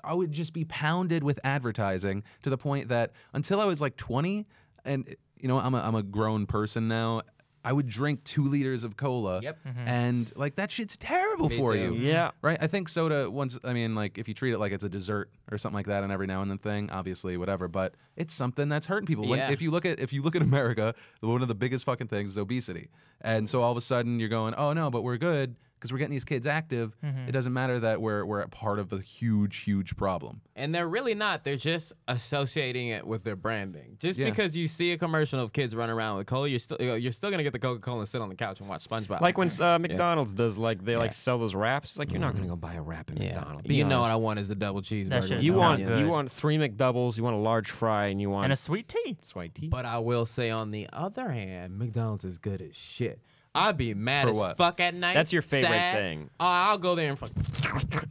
I would just be pounded with advertising to the point that until I was like 20, and you know I'm a grown person now. I would drink 2 liters of cola, Yep. and like that shit's terrible Me for too. you. Yeah. Right? I think soda once, I mean, like if you treat it like it's a dessert or something like that, and every now and then thing, obviously, whatever. But it's something that's hurting people. Yeah. If you look at America, one of the biggest fucking things is obesity, and so all of a sudden you're going, oh no, but we're good because we're getting these kids active. It doesn't matter that we're a part of the huge problem. And they're really not. They're just associating it with their branding. Just Yeah. because you see a commercial of kids running around with cola, you're still gonna get the Coca-Cola and sit on the couch and watch SpongeBob. Like when McDonald's does like they like sell those wraps. It's like you're not gonna go buy a wrap at McDonald's. Be You know what honest. I want is the double cheeseburger. shit with is You not want good. you want 3 McDoubles, you want a large fry, and you want And a sweet tea. sweet tea. But I will say, on the other hand, McDonald's is good as shit. I'd be mad For as what? fuck at night. That's your favorite sad. thing. Oh, I'll go there and fuck.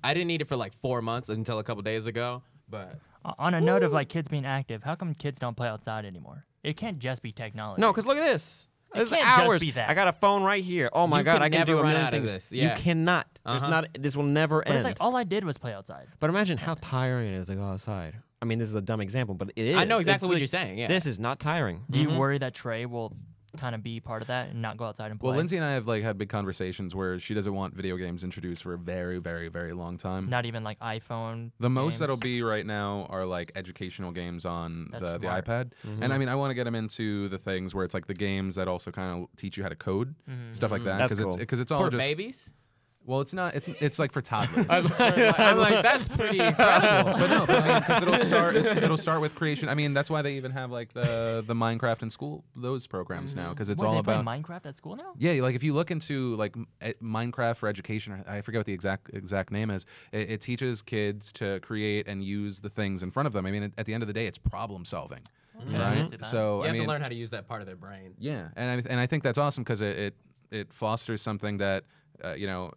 I didn't eat it for like 4 months until a couple days ago. But On a note of like kids being active, how come kids don't play outside anymore? It can't just be technology. No, because look at this. This is can't just hours. be that. I got a phone right here. Oh my You god, could I can never do a run million out of things. this. Yeah. You cannot. There's Uh-huh. not. This will never But end. it's like all I did was play outside. But imagine how tiring it is to go outside. I mean, this is a dumb example, but it is. I know exactly It's what like, you're saying. Yeah. This is not tiring. Do you worry that Trey will kind of be part of that and not go outside and play? Well, Lindsay and I have like had big conversations where she doesn't want video games introduced for a very long time. Not even like iPhone. The most games? that'll be right now are like educational games on That's the smart. iPad. And I mean, I want to get them into the things where it's like the games that also kind of teach you how to code, stuff like that. That's cool. Because it's all for just babies. well, it's not. It's like for toddlers. I'm like, that's pretty incredible. But no, because it'll start with creation. I mean, that's why they even have like the Minecraft in school, those programs now, because it's Wait, all they play about Minecraft at school now? yeah. Like if you look into like Minecraft for education, I forget what the exact name is. It teaches kids to create and use the things in front of them. I mean, at the end of the day, it's problem solving, I can right? see that. So You I have mean, to learn how to use that part of their brain. yeah, and I think that's awesome because it fosters something that you know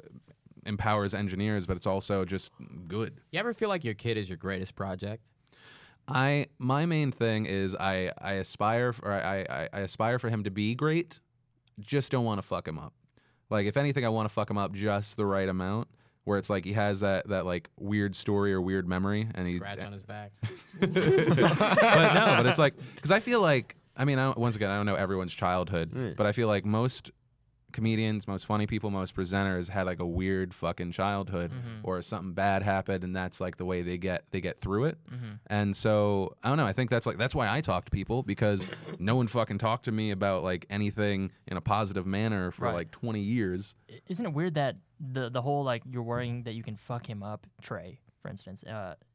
empowers engineers, but it's also just good. You ever feel like your kid is your greatest project? My main thing is I aspire for him to be great, just don't want to fuck him up. Like if anything, I want to fuck him up just the right amount, where it's like he has that like weird story or weird memory, and he Scratch on his back. but it's like because I feel like I mean once again I don't know everyone's childhood, but I feel like most comedians, most funny people, most presenters had like a weird fucking childhood or something bad happened, and that's like the way they get through it. And so I don't know. I think that's why I talk to people, because no one fucking talked to me about like anything in a positive manner for like 20 years. Isn't it weird that the whole like you're worrying that you can fuck him up, Trey, for instance,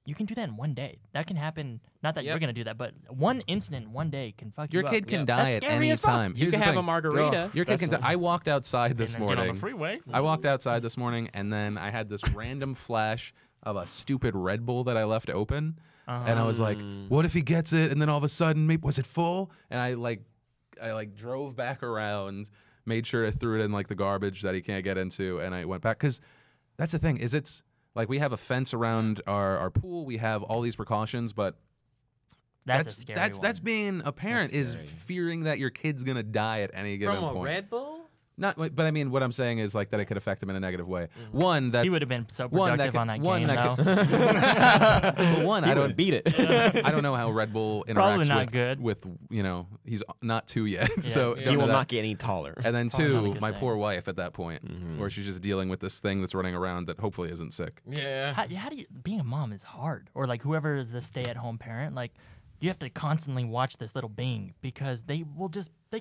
you can do that in one day. That can happen. Not that you're gonna do that, but one incident, one day can fuck you Your up. kid can die at That's scary any as fuck. time. You Here's can the have a thing. margarita. Your kid can die. I walked outside this And then get on morning. the freeway. I walked outside this morning, and then I had this random flash of a stupid Red Bull that I left open, and I was like, "What if he gets it?" And then all of a sudden, maybe, was it full? And I drove back around, made sure I threw it in like the garbage that he can't get into, and I went back, because that's the thing, is it's like we have a fence around our pool, we have all these precautions, but That's a scary one. that's being a parent, is fearing that your kid's gonna die at any given From a point. Red Bull? Not, but I mean, what I'm saying is like that it could affect him in a negative way. One, that He would have been so one productive that on that could- one game, that though. But one, I don't beat it. I don't know how Red Bull Probably interacts not with, good. with, you know, he's not 2 yet, so Yeah. don't He know will that. not get any taller. And then Probably not a two, good my thing. poor wife at that point, where she's just dealing with this thing that's running around that hopefully isn't sick. Yeah. How do you, being a mom is hard, or like whoever is the stay-at-home parent, like you have to constantly watch this little being because they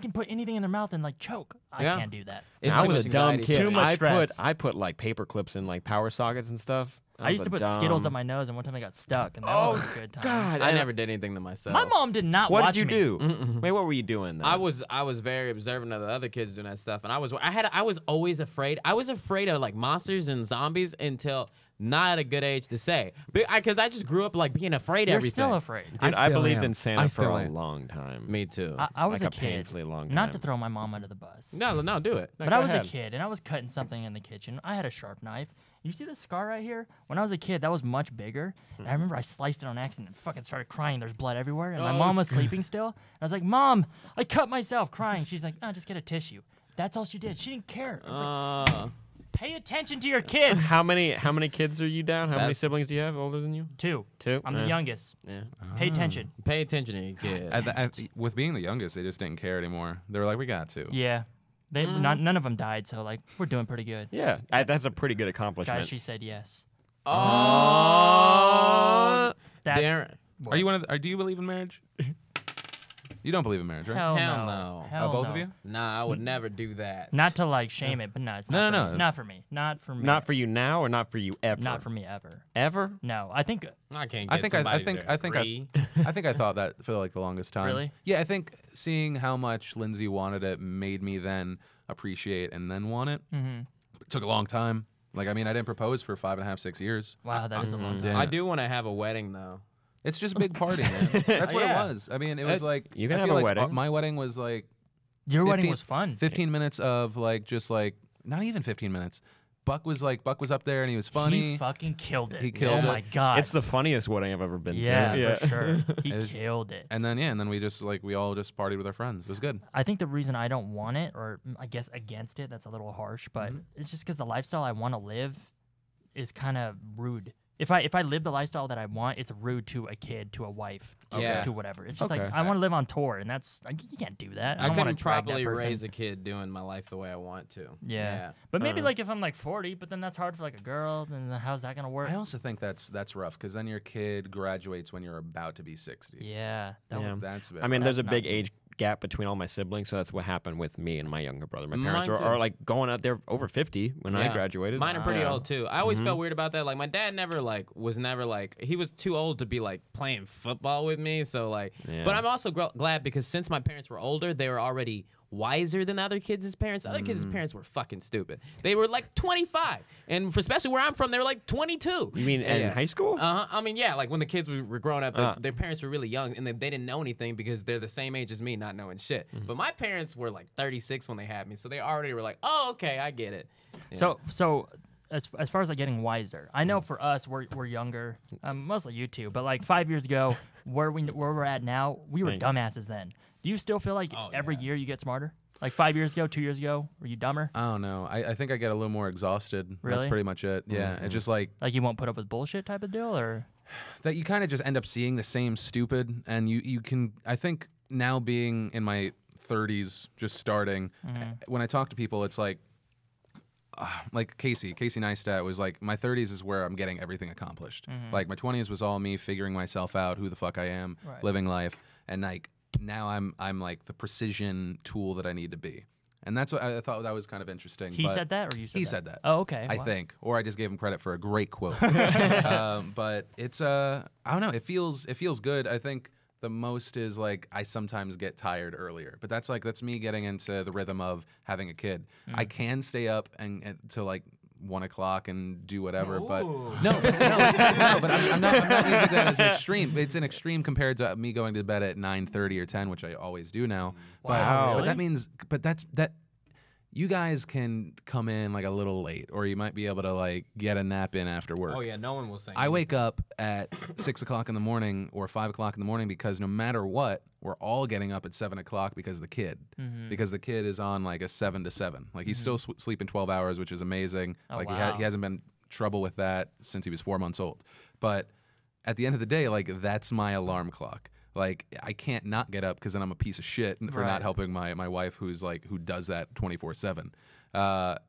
can put anything in their mouth and like choke. I Yeah. can't do that. It's I too was much a dumb anxiety. kid. Too much stress. I put like paper clips in like power sockets and stuff. I used to put Skittles up my nose, and one time I got stuck, and that was a good time. God, I never did anything to myself. My mom did not What watch did you me. do? Wait, what were you doing? Then? I was very observant of the other kids doing that stuff, and I was always afraid. I was afraid of like monsters and zombies until not at a good age to say, because I just grew up like being afraid of You're everything. still afraid. Dude, I still believed am. in I Santa for still a am. long time. Me too. I was Like a a kid. painfully long Not to time. throw my mom under the bus. No, do it. But go I was ahead. a kid, and I was cutting something in the kitchen. I had a sharp knife. You see this scar right here? When I was a kid, that was much bigger. And I remember I sliced it on accident and fucking started crying. There's blood everywhere. And my mom was sleeping still. And I was like, Mom, I cut myself, crying. She's like, no, just get a tissue. That's all she did. She didn't care. I was like, pay attention to your kids. How many kids are you down? How many That's- siblings do you have older than you? Two. Two. I'm the youngest. Yeah. Pay attention. Pay attention to your kids. With being the youngest, they just didn't care anymore. They were like, we got to. Yeah. None of them died, so like we're doing pretty good. Yeah, that's a pretty good accomplishment. Guys, she said yes. Oh, That's Darren. Are you one of the, do you believe in marriage? You don't believe in marriage, right? hell, Hell no. no. Hell Both no. of you? Nah, I would never do that. Not to like shame it, but no, it's No, not. no, for no. me. Not for me. Not for me. Not for you now, or not for you ever. Not for me ever. Ever. No, I think I can't. I Get think somebody I think I think I thought that for like the longest time. Really? Yeah, I think seeing how much Lindsay wanted it made me then appreciate and then want it. Mm-hmm. It took a long time. Like, I mean, I didn't propose for 5.5, 6 years. wow, that is a long time. Yeah. I do want to have a wedding though. It's just a big party, man. That's what Yeah. it was. I mean, it was like You can I have feel a like wedding. my wedding was like Your wedding 15 was fun. 15 minutes of like just like not even 15 minutes. Buck was up there and he was funny. He fucking killed it. He killed oh it. my god. It's the funniest wedding I've ever been yeah, to. for sure. He It was- killed it. and then we just like we all just partied with our friends. It was good. I think the reason I don't want it, or I guess against it, that's a little harsh, but it's just because the lifestyle I want to live is kind of rude. If I live the lifestyle that I want, it's rude to a kid, to a wife, to, Yeah. to whatever. It's just Okay. like I want to live on tour, and that's like, you can't do that. I don't want couldn't to drag that properly person. raise a kid doing my life the way I want to. Yeah. But maybe like if I'm like 40, but then that's hard for like a girl, then how's that gonna work? I also think that's rough because then your kid graduates when you're about to be 60. Yeah. That Yeah. would- That's I mean, there's a That's big not- age gap between all my siblings, so that's what happened with me and my younger brother. My Mine parents too. are like going out there over 50 when I Yeah. graduated. Mine are pretty Yeah. old too. I always felt weird about that. Like my dad never was never he was too old to be like playing football with me. So like, Yeah. but I'm also glad because since my parents were older, they were already wiser than the other kids' parents. The other kids' parents were fucking stupid. They were like 25, and for especially where I'm from, they were like 22. You mean in Yeah. high school? I mean, yeah, like when the kids were growing up, their parents were really young, and they didn't know anything because they're the same age as me, not knowing shit. But my parents were like 36 when they had me, so they already were like, oh, okay, I get it. Yeah. So as far as like getting wiser, I know for us we're younger, mostly you two, but like 5 years ago, where we're at now, we were Thank dumbasses then. Do you still feel like every year you get smarter? Like 5 years ago, 2 years ago, were you dumber? I don't know. I think I get a little more exhausted. That's Really? pretty much it. Yeah. It's just like Like you won't put up with bullshit type of deal, or that you kind of just end up seeing the same stupid and you can I think now being in my 30s, just starting. When I talk to people, it's like Casey Neistat was like, my 30s is where I'm getting everything accomplished. Like my 20s was all me figuring myself out, who the fuck I am, living life, and like now I'm like the precision tool that I need to be. And that's what I thought that was kind of interesting. He said that, or you said that? He said that. Oh, okay. I Wow. think, or I just gave him credit for a great quote. But it's I don't know. It feels good. I think the most is like I sometimes get tired earlier, but that's me getting into the rhythm of having a kid. I can stay up and till like 1 o'clock and do whatever, but no, but I'm not using that as an extreme. It's an extreme compared to me going to bed at 9:30 or 10, which I always do now. Wow. But that means, that you guys can come in like a little late, or you might be able to like get a nap in after work. Oh yeah, no one will say. I wake up at 6 o'clock in the morning or 5 o'clock in the morning because no matter what, we're all getting up at 7 o'clock because of the kid. Because the kid is on like a 7 to 7. Like he's still sleeping 12 hours, which is amazing. Oh, like wow. he hasn't been trouble with that since he was 4 months old. But at the end of the day, like that's my alarm clock. Like I can't not get up because then I'm a piece of shit for not helping my wife who does that 24/7.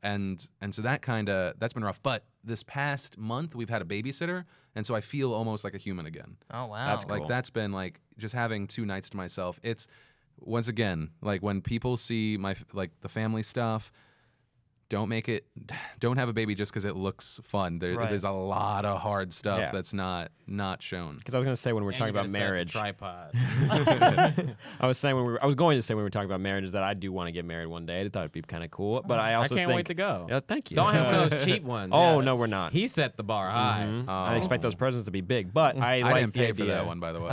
And so that's been rough. But this past month we've had a babysitter, and so I feel almost like a human again. Oh wow. That's cool. Like that's been like just having 2 nights to myself. It's once again like when people see the family stuff. Don't have a baby just because it looks fun. There's a lot of hard stuff that's not shown. Because I was going to say when we're talking about marriage, tripod. I was going to say when we were talking about marriage is that I do want to get married one day. I thought it'd be kind of cool, but I also can't wait to go. Yeah, thank you. Don't have one of those cheap ones. Oh no, we're not. He set the bar high. I expect those presents to be big, but I like didn't the pay idea. for that one, by the way.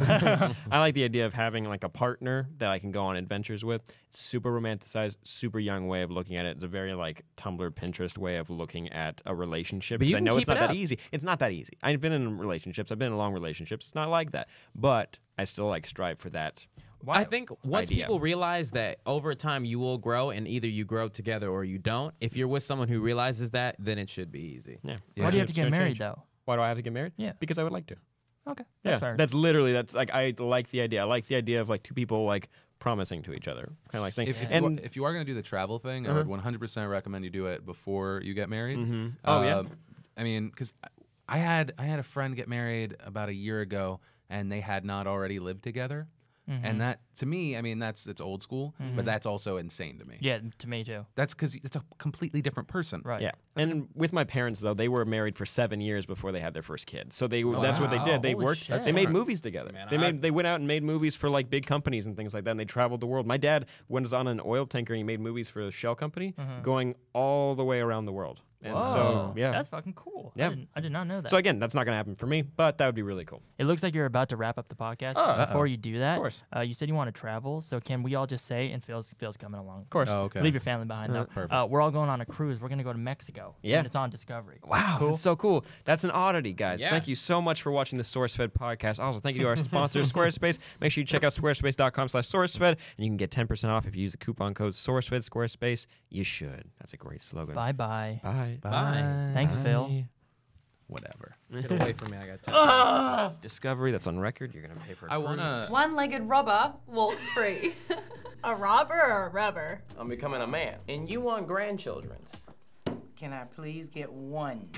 I like the idea of having like a partner that I can go on adventures with. It's super romanticized, super young way of looking at it. It's a very like Tumblr, Pinterest way of looking at a relationship. But you I can know keep it's not it that up. easy. It's not that easy. I've been in relationships. I've been in long relationships. It's not like that. But I still like strive for that. I think once idea. people realize that over time you will grow, and either you grow together or you don't. If you're with someone who realizes that, then it should be easy. Yeah. Why do you have to It's get gonna married change. though? Why do I have to get married? Yeah. Because I would like to. Okay. Yeah, That's fair. that's literally like I like the idea. I like the idea of like two people like promising to each other, kind of like thing. If you are going to do the travel thing, I would 100% recommend you do it before you get married. Oh, yeah? I mean, because I had a friend get married about a year ago, and they had not already lived together. And that, to me, I mean, it's old school, but that's also insane to me. Yeah, to me too. That's because it's a completely different person. Right. yeah, and with my parents though, they were married for 7 years before they had their first kid. So that's what they did. They Holy worked. shit. They made smart. movies together. Man, They went out and made movies for like big companies and things like that. And they traveled the world. My dad was on an oil tanker and he made movies for a Shell company, going all the way around the world. And Whoa. so yeah. That's fucking cool. Yeah. I did not know that. So again, that's not gonna happen for me, but that would be really cool. It looks like you're about to wrap up the podcast. Before you do that, Of course. You said you want to travel. So can we all just say, and Phil's coming along. Of course. Oh, okay. Leave your family behind. No. Perfect. We're all going on a cruise. We're going to go to Mexico. Yeah. And it's on Discovery. Wow, that's so cool. That's an oddity, guys. Yeah. Thank you so much for watching the SourceFed podcast. Also, thank you to our sponsor, Squarespace. Make sure you check out squarespace.com/SourceFed, and you can get 10% off if you use the coupon code SourceFed. Squarespace, you should. That's a great slogan. Bye-bye. Bye. Bye. Thanks, Phil. Whatever. Get away from me. I got Discovery, that's on record. You're going to pay for it. I want to... One-legged robber walks free. A robber or a rubber? I'm becoming a man. And you want grandchildren's. Can I please get one?